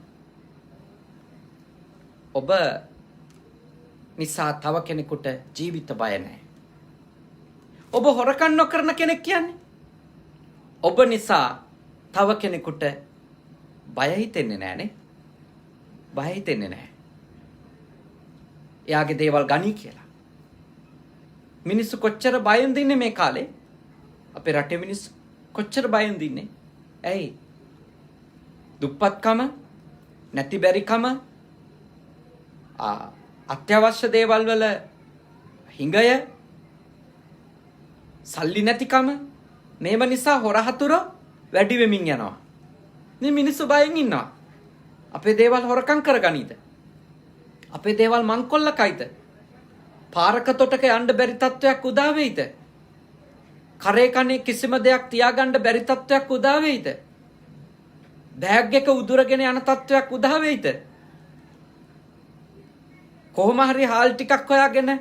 ඔබ නිසා තව කෙනෙකුට ජීවිත බය නැහැ. ඔබ හොරකම් නොකරන කෙනෙක් කියන්නේ ඔබ නිසා තව කෙනෙකුට බය හිතෙන්නේ නැහනේ. බය හිතෙන්නේ නැහැ. එයාගේ දේවල් ගනී කියලා. මිනිස්සු කොච්චර බයෙන් දින්නේ මේ කාලේ? අපේ රටේ මිනිස්සු කොච්චර බයෙන් දින්නේ? ඇයි? දුප්පත්කම, නැති බැරිකම, අත්‍යවශ්‍ය දේවල් වල හිඟය, සල්ලි නැතිකම, මේව නිසා හොරහතුර වැඩි වෙමින් යනවා. මේ මිනිස්සු බයෙන් ඉන්නවා. අපේ දේවල් හොරකම් කරගනීද? අපේ දේවල් මංකොල්ලකයිද? පාරක තොටක යන්න බැරි තත්වයක් උදා වෙයිද? කරේ කනේ කිසිම දෙයක් තියාගන්න බැරි තත්වයක් උදා වෙයිද? බෑග් එක උදුරගෙන යන තත්වයක් උදා වෙයිද? කොහොම හරි හාල් ටිකක් හොයාගෙන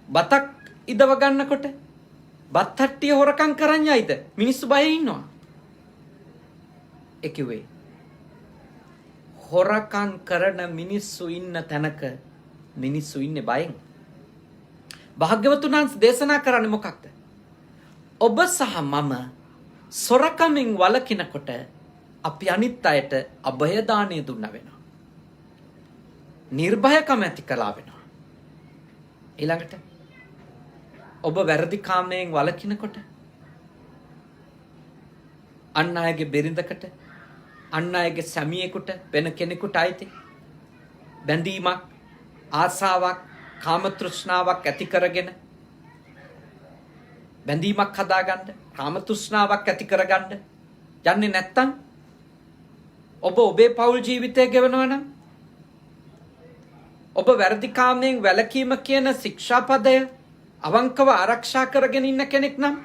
බතක් ඉදව ගන්නකොට බත් හට්ටිය හොරකම් කරන් යයිද? මිනිස්සු බයේ ඉන්නවා. ඒ කිව්වේ හොරකම් කරන මිනිස්සු ඉන්න තැනක මිනිස්සු ඉන්නේ බයෙන්. භාග්‍යවතුන් වහන්සේ දේශනා කරන්නේ මොකක්ද? ඔබ සහ මම සොරකමින් වළකිනකොට අපි අනිත් අයට අභය දාණය දුන්නා වෙනවා. නිර්භයකම ඇති කළා වෙනවා. ඊළඟට ඔබ වැරදි කාමයෙන් වළකිනකොට අන් අයගේ බිරිඳකට අන් අයගේ සැමියෙකුට වෙන කෙනෙකුට අයිති බැඳීමක් ආසාවක් කාම තෘෂ්ණාවක් ඇති කරගෙන බැඳීමක් හදාගන්න කාම තෘෂ්ණාවක් ඇති කරගන්න යන්නේ නැත්තම් ඔබ ඔබේ පෞල් ජීවිතය ගෙවනවා නම් ඔබ වැරදි කාමයෙන් වැළකීම කියන ශික්ෂාපදය අවංකව ආරක්ෂා කරගෙන ඉන්න කෙනෙක් නම්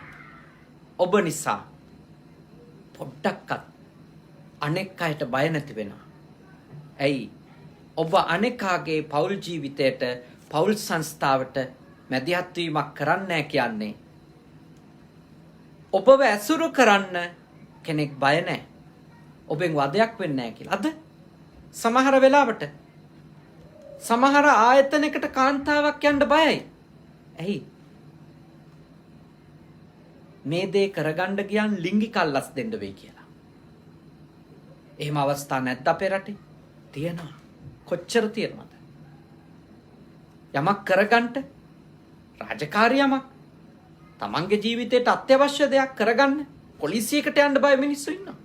ඔබ නිසා පොඩ්ඩක්වත් අනෙක් අයට බය නැති වෙනවා. ඇයි? ඔබ අනෙකාගේ පෞල් ජීවිතයට පෞල් සංස්ථාවට මැදිහත් වීමක් කරන්නේ කියන්නේ ඔබව ඇසුරු කරන්න කෙනෙක් බය නැහැ. ඔබෙන් වදයක් වෙන්නේ නැහැ කියලා. අද සමහර වෙලාවට සමහර ආයතනයකට කාන්තාවක් යන්න බයයි. ඇයි? මේ දේ කරගන්න ගියන් ලිංගික අල්ලස් දෙන්න වෙයි කියලා. එහෙම අවස්ථා නැද්ද අපේ රටේ? තියෙනවා. කොච්චර තියෙනවද? යමක් කරගන්න රාජකාරියමක් තමන්ගේ ජීවිතයට අත්‍යවශ්‍ය දෙයක් කරගන්න පොලිසියකට යන්න බය මිනිස්සු ඉන්නවා.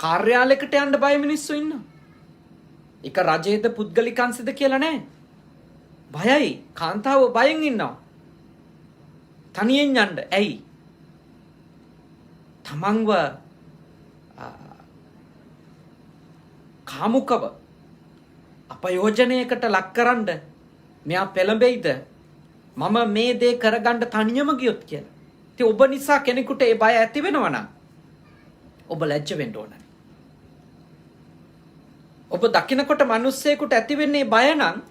කාර්යාලයකට යන්න බය මිනිස්සු ඉන්නවා. එක රජයේද පුද්ගලිකංශද කියලා නැහැ. බයයි. කාන්තාව බයෙන් ඉන්නවා. තනියෙන් යන්න. ඇයි? තමන්ව කාමුකව අපයෝජනයකට ලක්කරන්න මෙයා පෙළඹෙයිද? මම මේ දේ කරගන්න තනියම ගියොත් කියලා. ඉතින් ඔබ නිසා කෙනෙකුට ඒ බය ඇති වෙනවා නම් ඔබ ලැජ්ජ වෙන්න ඕනේ. ඔබ දකින්නකොට මිනිස්සෙකුට ඇති වෙන්නේ බය නම්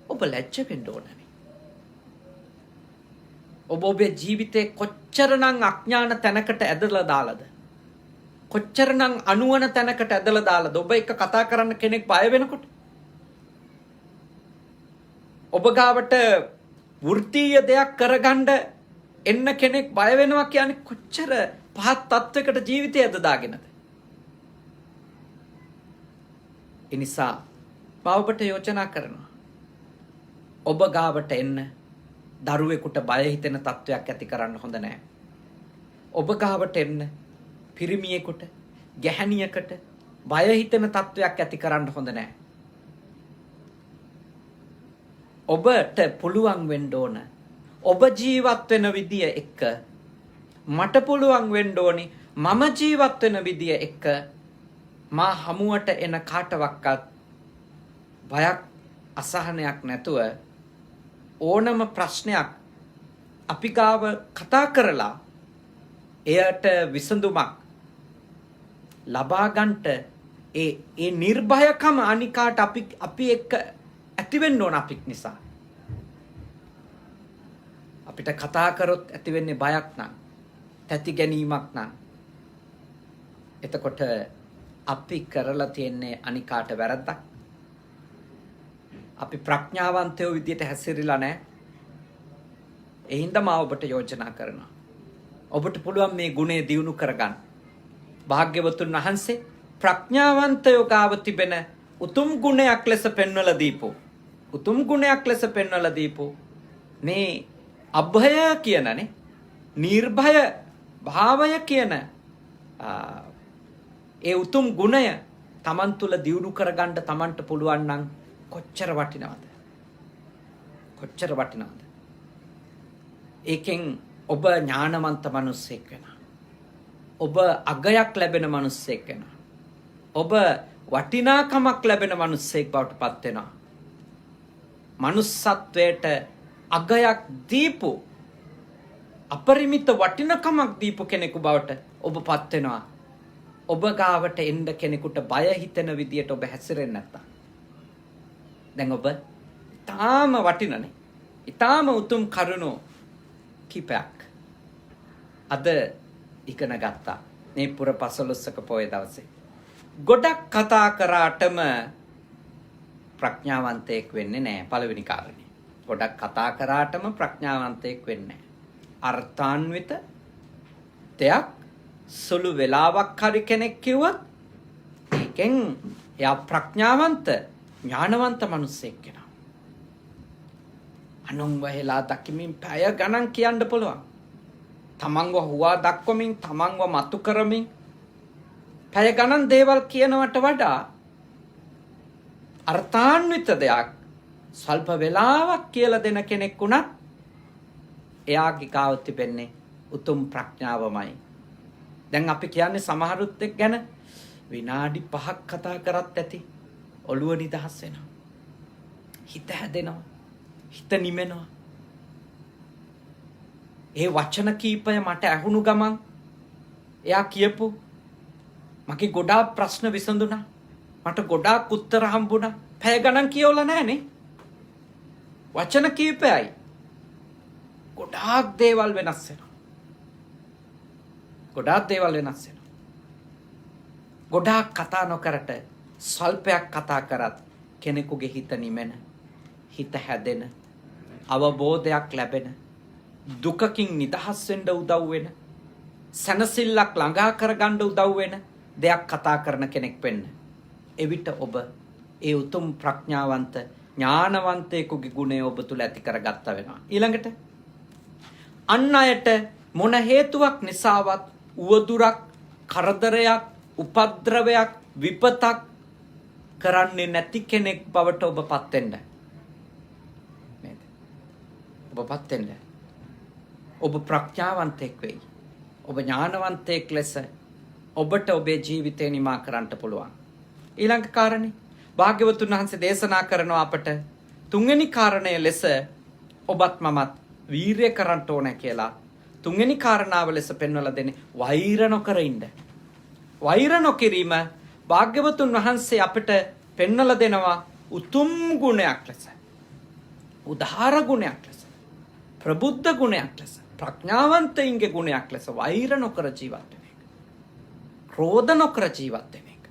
ඔබ ලැජ්ජ වෙන්න ඕනේ. ඔබ ඔබේ ජීවිතේ කොච්චරනම් අඥාන තැනකට ඇදලා දාලාද? කොච්චරනම් අනුවන තැනකට ඇදලා දාලාද? ඔබ එක කතා කරන්න කෙනෙක් බය වෙනකොට ඔබ ගාවට වෘත්තීය දෙයක් කරගන්න එන්න කෙනෙක් බය වෙනවා කියන්නේ කොච්චර පහත් තත්වයකට ජීවිතය ඇද දාගෙනද? ඒ නිසා මම ඔබට යෝජනා කරනවා ඔබ ගාවට එන්න දරුවෙකුට බය හිතෙන තත්වයක් ඇති කරන්න හොඳ නැහැ. ඔබ ගාවට එන්න පිරිමියෙකුට ගැහණියකට බය හිතෙන තත්වයක් ඇති කරන්න හොඳ නැහැ. ඔබට පුළුවන් වෙන්න ඕන ඔබ ජීවත් වෙන විදිය එක්ක මට පුළුවන් වෙන්න ඕනි මම ජීවත් වෙන විදිය එක්ක මා හමුවට එන කාටවත් බයක් අසහනයක් නැතුව ඕනම ප්‍රශ්නයක් අපි ගාව කතා කරලා එයට විසඳුමක් ලබා ගන්නට ඒ නිර්භයකම අනිකාට අපි එක්ක ඇති වෙන්න ඕන අපික් නිසා. අපිට කතා කරොත් ඇති වෙන්නේ බයක් නම්, තැති ගැනීමක් නම්. එතකොට අපි කරලා තියෙන්නේ අනිකාට වැරද්දක්. අපි ප්‍රඥාවන්තයෝ විදියට හැසිරෙලා නැහැ. ඒ හින්දා මම ඔබට යෝජනා කරනවා. ඔබට පුළුවන් මේ ගුණය දියුණු කරගන්න. භාග්‍යවතුන් වහන්සේ ප්‍රඥාවන්තයෝ ගාව තිබෙන උතුම් ගුණයක් ලෙස පෙන්වලා දීපෝ මේ අභය කියනනේ නිර්භය භාවය කියන ඒ උතුම් ගුණය තමන් තුළ දියුණු කරගන්න තමන්ට පුළුවන් නම් කොච්චර වටිනවද? ඒකෙන් ඔබ ඥානවන්ත මිනිසෙක් වෙනවා. ඔබ අගයක් ලැබෙන මිනිසෙක් වෙනවා. ඔබ වටිනාකමක් ලැබෙන මිනිසෙක් බවට පත් වෙනවා. මනුස්සත්වයට අගයක් දීපු අපරිමිත වටිනකමක් දීපු කෙනෙකු බවට ඔබ පත් වෙනවා. ඔබ ගාවට එන්න කෙනෙකුට බය හිතෙන විදියට ඔබ හැසිරෙන්නේ නැත්තම් දැන් ඔබ ඊටාම වටිනනේ ඊටාම උතුම් කරුණෝ කිපයක් අද ඉගෙන ගත්තා මේ පුර 15ක පොය දවසේ ගොඩක් කතා කරාටම ප්‍රඥාවන්තයෙක් වෙන්නේ නැහැ පළවෙනි කාරණේ ගොඩක් කතා කරාටම ප්‍රඥාවන්තයෙක් වෙන්නේ නැහැ අර්ථාන්විත දෙයක් සුළු වෙලාවක් හරි කෙනෙක් කිව්වොත් ඒකෙන් එයා ප්‍රඥාවන්ත ඥානවන්ත මිනිසෙක් වෙනවා අනුන්ව හෙලා දකිමින් පැය ගණන් කියන්න පුළුවන් තමන්ව හුවා දක්වමින් තමන්ව මතු කරමින් පැය ගණන් දේවල් කියනවට වඩා අර්ථාන්විත දෙයක් සල්ප වෙලාවක් කියලා දෙන කෙනෙක් වුණත් එයාගේ ගාව තිබෙන්නේ උතුම් ප්‍රඥාවමයි දැන් අපි කියන්නේ සමහරුත් එක්ක ගැන විනාඩි 5ක් කතා කරත් ඇති ඔළුව නිදහස් වෙනවා හිත හැදෙනවා හිත නිමෙනවා ඒ වචන කීපය මට ඇහුණු ගමන් එයා කියපු මගේ ගොඩාක් ප්‍රශ්න විසඳුණා මට ගොඩාක් උත්තර හම්බුණා පැය ගණන් කියවලා නැහනේ වචන කීපයයි ගොඩාක් දේවල් වෙනස් වෙනවා ගොඩාක් දේවල් වෙනස් වෙනවා ගොඩාක් කතා නොකරට සල්පයක් කතා කරත් කෙනෙකුගේ හිත නිමෙන හිත හැදෙන අවබෝධයක් ලැබෙන දුකකින් නිදහස් වෙන්න උදව් වෙන සනසිල්ලක් ළඟා කරගන්න උදව් වෙන දෙයක් කතා කරන කෙනෙක් වෙන්න එවිට ඔබ ඒ උතුම් ප්‍රඥාවන්ත ඥානවන්තයෙකුගේ ගුණය ඔබ තුල ඇති කරගත්තා වෙනවා ඊළඟට අන් අයට මොන හේතුවක් නිසාවත් උවදුරක් කරදරයක් උපද්‍රවයක් විපතක් කරන්නේ නැති කෙනෙක් බවට ඔබපත් වෙන්න නේද ඔබපත් වෙන්න ඔබ ප්‍රඥාවන්තයෙක් වෙයි ඔබ ඥානවන්තයෙක් ලෙස ඔබට ඔබේ ජීවිතේ නිමා කරන්න පුළුවන් ඊළඟ කාරණේ භාග්‍යවතුන් වහන්සේ දේශනා කරනවා අපට තුන්වෙනි කාරණය ලෙස ඔබත් මමත් වීරය කරන්න ඕනේ කියලා තුන්වෙනි කාරණාව ලෙස පෙන්වලා දෙන්නේ වෛර නොකර ඉන්න. වෛර නොකිරීම භාග්‍යවතුන් වහන්සේ අපිට පෙන්වලා දෙනවා උතුම් ගුණයක් ලෙස. උදාාර ගුණයක් ලෙස. ප්‍රබුද්ධ ගුණයක් ලෙස. ප්‍රඥාවන්තයින්ගේ ගුණයක් ලෙස වෛර නොකර ජීවත් වෙන එක. ක්‍රෝධ නොකර ජීවත් වෙන එක.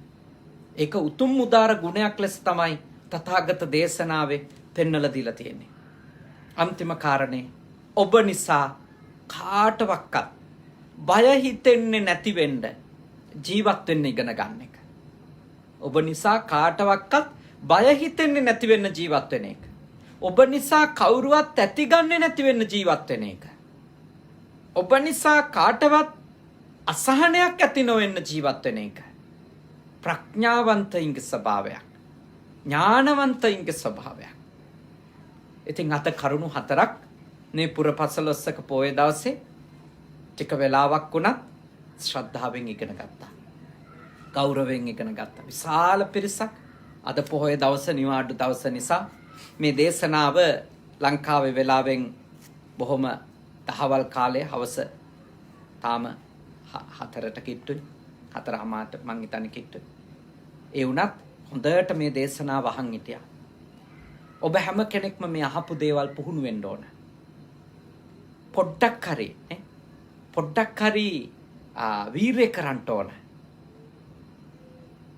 ඒක උතුම් උදාාර ගුණයක් ලෙස තමයි තථාගත දේශනාවේ පෙන්වලා දීලා තියෙන්නේ. අන්තිම කාරණේ ඔබ නිසා කාටවත් බය හිතෙන්නේ නැති වෙන්න ජීවත් වෙන්න ඉගෙන ගන්න එක. ඔබ නිසා කාටවත් බය හිතෙන්නේ නැති වෙන්න ජීවත් වෙන එක. ඔබ නිසා කවුරුවත් ඇතිගන්නේ නැති වෙන්න ජීවත් වෙන එක. ඔබ නිසා කාටවත් අසහනයක් ඇති නොවෙන්න ජීවත් වෙන එක. ප්‍රඥාවන්තයින්ගේ ස්වභාවයක්. ඥානවන්තයින්ගේ ස්වභාවයක්. ඉතින් අත කරුණු හතරක් මේ පුර 15ක පොයේ දවසේ ටික වෙලාවක් වුණත් ශ්‍රද්ධාවෙන් ඉගෙන ගත්තා. ගෞරවයෙන් ඉගෙන ගත්තා. විශාල පිරිසක් අද පොහොය දවස නිවාඩු දවස නිසා මේ දේශනාව ලංකාවේ වෙලාවෙන් බොහොම දහවල් කාලේ හවස තාම 4ට කිට්ටුයි. 4:00ට මං හිතන්නේ කිට්ටුයි. ඒ වුණත් හොඳට මේ දේශනාව අහන් හිටියා. ඔබ හැම කෙනෙක්ම මේ අහපු දේවල් පුහුණු වෙන්න ඕන. පොඩ්ඩක් හරි වීරය කරන්න ඕන.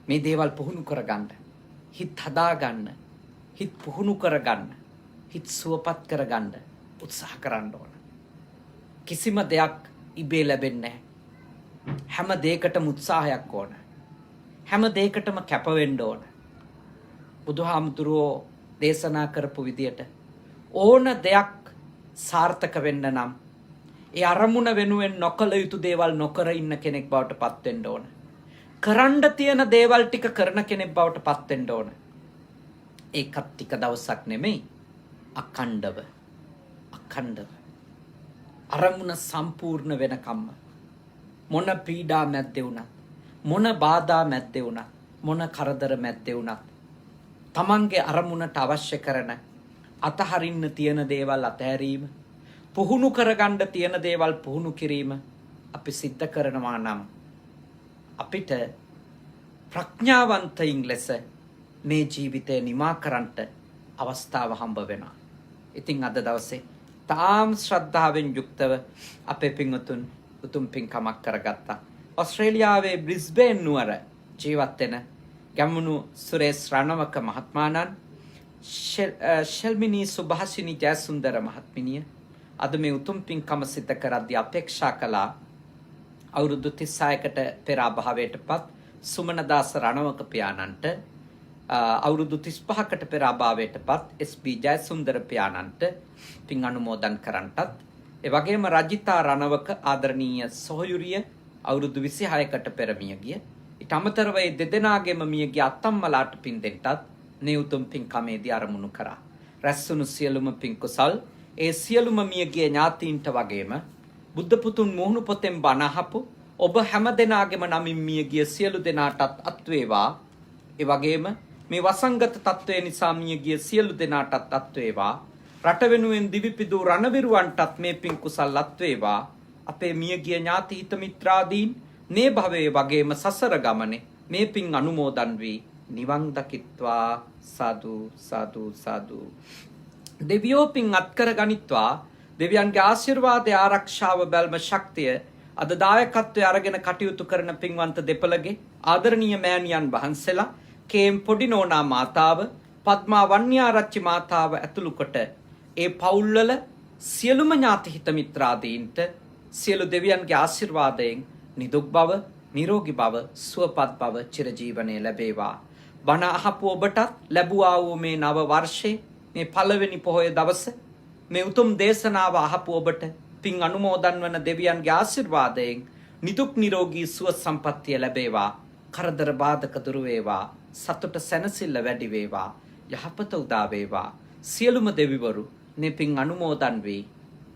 මේ දේවල් පුහුණු කරගන්න. හිත හදාගන්න. හිත පුහුණු කරගන්න. හිත සුවපත් කරගන්න උත්සාහ කරන්න ඕන. කිසිම දෙයක් ඉබේ ලැබෙන්නේ නැහැ. හැම දෙයකටම උත්සාහයක් ඕන. හැම දෙයකටම කැප වෙන්න ඕන. බුදුහාමුදුරුවෝ දේශනා කරපු විදියට ඕන දෙයක් සාර්ථක වෙන්න නම් ඒ අරමුණ වෙනුවෙන් නොකළ යුතු දේවල් නොකර ඉන්න කෙනෙක් බවට පත් වෙන්න ඕන. කරන්න තියෙන දේවල් ටික කරන කෙනෙක් බවට පත් වෙන්න ඕන. ඒකත් ටික දවසක් නෙමෙයි අඛණ්ඩව. අරමුණ සම්පූර්ණ වෙනකම්ම මොන පීඩා මැද්දේ වුණත් මොන බාධා මැද්දේ වුණත් මොන කරදර මැද්දේ වුණත් තමන්ගේ අරමුණට අවශ්‍ය කරන අතහරින්න තියෙන දේවල් අතහැරීම පුහුණු කරගන්න තියෙන දේවල් පුහුණු කිරීම අපි සිද්ධ කරනවා නම් අපිට ප්‍රඥාවන්තයින් ලෙස මේ ජීවිතය නිමා කරන්නට අවස්ථාව හම්බ වෙනවා. ඉතින් අද දවසේ තාම ශ්‍රද්ධාවෙන් යුක්තව අපේ පින්වතුන් උතුම් පින්කමක් කරගත්තා. ඔස්ට්‍රේලියාවේ බ්‍රිස්බේන් නුවර ජීවත් වෙන ගැමුණු සුරේෂ් රණවක මහත්මයාණන්, ශෙල්මිනී සුභාසිනී ජයසුන්දර මහත්මිනිය අද මේ උතුම් පින්කම සිද්ධ කරද්දී අපේක්ෂා කළා අවුරුදු 36කට පෙර අභාවයටපත් සුමනදාස රණවක පියාණන්ට, අවුරුදු 35කට පෙර අභාවයටපත් එස්.බී. ජයසුන්දර පියාණන්ට පින් අනුමෝදන් කරන්නටත්, ඒ වගේම රජිතා රණවක ආදරණීය සොහොයුරිය අවුරුදු 26කට පෙර මිය ගිය. ඊට අමතරව මේ දෙදෙනාගේම මිය ගිය අත්තම්මලාට පින් දෙන්නටත් මේ උතුම් පින්කමේදී අරමුණු කරා. රැස්වුණු සියලුම පින් කුසල් ඒ සියලුම මිය ගිය ඥාතීන්ට වගේම බුද්ධ පුතුන් මුහුණු පොතෙන් බණ අහපු ඔබ හැම දෙනාගේම නමින් මිය ගිය සියලු දෙනාටත් අත් වේවා. ඒ වගේම මේ වසංගත තත්ත්වය නිසා මිය ගිය සියලු දෙනාටත් අත් වේවා. රට වෙනුවෙන් දිවිපිදු රණවිරුවන්ටත් මේ පින් කුසල් අත් වේවා. අපේ මිය ගිය ඥාති හිත මිත්‍රාදීන් මේ භවයේ වගේම සසර ගමනේ මේ පින් අනුමෝදන් වී නිවන් දකිත්වා. සාදු සාදු සාදු. දෙවියෝ පින් අත්කර ගනිත්වා. දෙවියන්ගේ ආශිර්වාදය, ආරක්ෂාව, බැල්ම, ශක්තිය අද දායකත්වයේ අරගෙන කටයුතු කරන පින්වන්ත දෙපළගේ ආදරණීය මෑණියන් වහන්සේලා, කේම් පොඩි නෝනා මාතාව, පද්මා වන්‍යාරච්චි මාතාව ඇතුළු කොට ඒ පවුල්වල සියලුම ඥාති හිත මිත්‍රාදීන්ට සියලු දෙවියන්ගේ ආශිර්වාදයෙන් නිදුක් බව, නිරෝගී බව, සුවපත් බව චිරජීවනයේ ලැබේවා. බණ අහපු ඔබටත් ලැබුවා වූ මේ නව වර්ෂයේ මේ පළවෙනි පොහොය දවස මේ උතුම් දේශනාව අහපු ඔබට පින් අනුමෝදන් වන දෙවියන්ගේ ආශිර්වාදයෙන් නිදුක් නිරෝගී සුව සම්පන්නිය ලැබේවා. කරදර බාධක දුරු වේවා. සතුට සැනසෙල්ල වැඩි වේවා. යහපත උදා වේවා. සියලුම දෙවිවරු මේ පින් අනුමෝදන් වී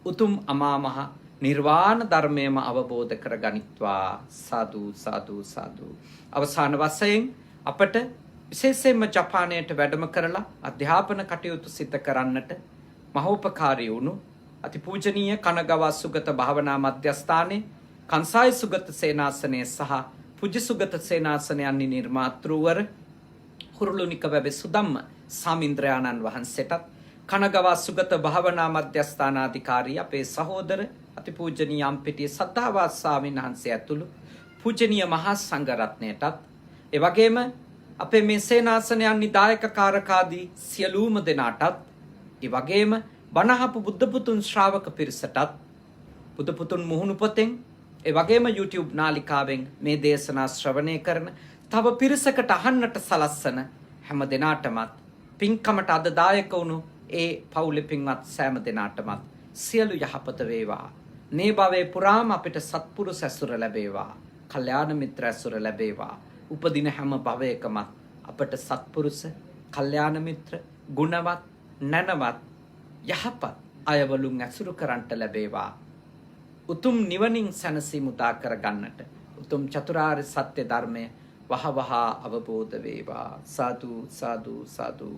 උතුම් අමා මහ නිර්වාණ ධර්මයම අවබෝධ කරගනිත්වා. සාදු සාදු සාදු. අවසාන වශයෙන් අපට විශේෂයෙන්ම ජපානයට වැඩම කරලා අධ්‍යාපන කටයුතු සිදු කරන්නට මහෝපකාරී වුණු අතිපූජනීය කනගවා සුගත භාවනා මධ්‍යස්ථානයේ කංසායි සුගත සේනාසනය සහ පුජ්‍ය සුගත සේනාසනයන්හි නිර්මාතෘවර හුරුළුනික වැවේ සුදම්ම සාමින්ද්‍රයාණන් වහන්සේටත්, කනගවා සුගත භාවනා මධ්‍යස්ථානාධිකාරී අපේ සහෝදර අතිපූජනීය අම්පිටිය සද්ධාවාස ස්වාමීන් වහන්සේ ඇතුළු පූජනීය මහා සංඝරත්නයටත්, ඒ වගේම අපේ මේ සේනාසනයන්හි දායක කාරකාදී සියලුම දෙනාටත්, ඒ වගේම බණහපු බුද්ධ පුතුන් ශ්‍රාවක පිරිසටත්, බුද්ධ පුතුන් මුහුණු පොතෙන් ඒ වගේම YouTube නාලිකාවෙන් මේ දේශනා ශ්‍රවණය කරන තව පිරිසකට අහන්නට සලස්සන හැම දෙනාටමත් පින්කමට අද දායක වුණු ඒ පවුලේ පින්වත් සෑම දෙනාටමත් සියලු යහපත වේවා. මේ භවයේ පුරාම අපිට සත්පුරුෂ ඇසුර ලැබේවා. කල්යාණ මිත්‍ර ඇසුර ලැබේවා. උපදින හැම භවයකමත් අපට සත්පුරුෂ, කල්යාණ මිත්‍ර, ගුණවත්, නැනවත්, යහපත් අයවලුන් ඇසුරු කරන්නට ලැබේවා. උතුම් නිවනින් සැනසීම උදා කර ගන්නට උතුම් චතුරාර්ය සත්‍ය ධර්මය වහවහ අවබෝධ වේවා. සාදු සාදු සාදු.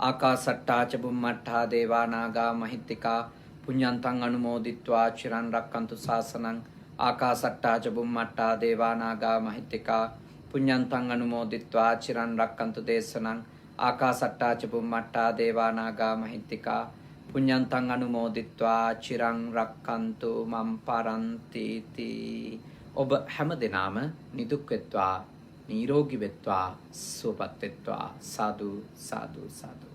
ආකාසට්ටා ච බුම්මට්ටා දේවා නාග මහිත්‍තිකා පුඤ්ඤන්තං අනුමෝදිත්වා චිරන් රක්칸තු ශාසනං. ආකාසට්ටා ච බුම්මට්ටා දේවා නාග මහිත්‍තිකා පුඤ්ඤන්තං අනුමෝදිත්වා චිරන් රක්칸තු දේශනං. ආකාසට්ටා ච බුම්මට්ටා දේවා නාග මහිත්‍තිකා පුඤ්ඤන්තං අනුමෝදිත්වා චිරං රක්칸තු මම් පරන්ති තී. ඔබ හැම දිනම නිදුක් වෙත්වා, නිරෝගී වෙත්වා, සුවපත් වෙත්වා. සාදු සාදු සාදු.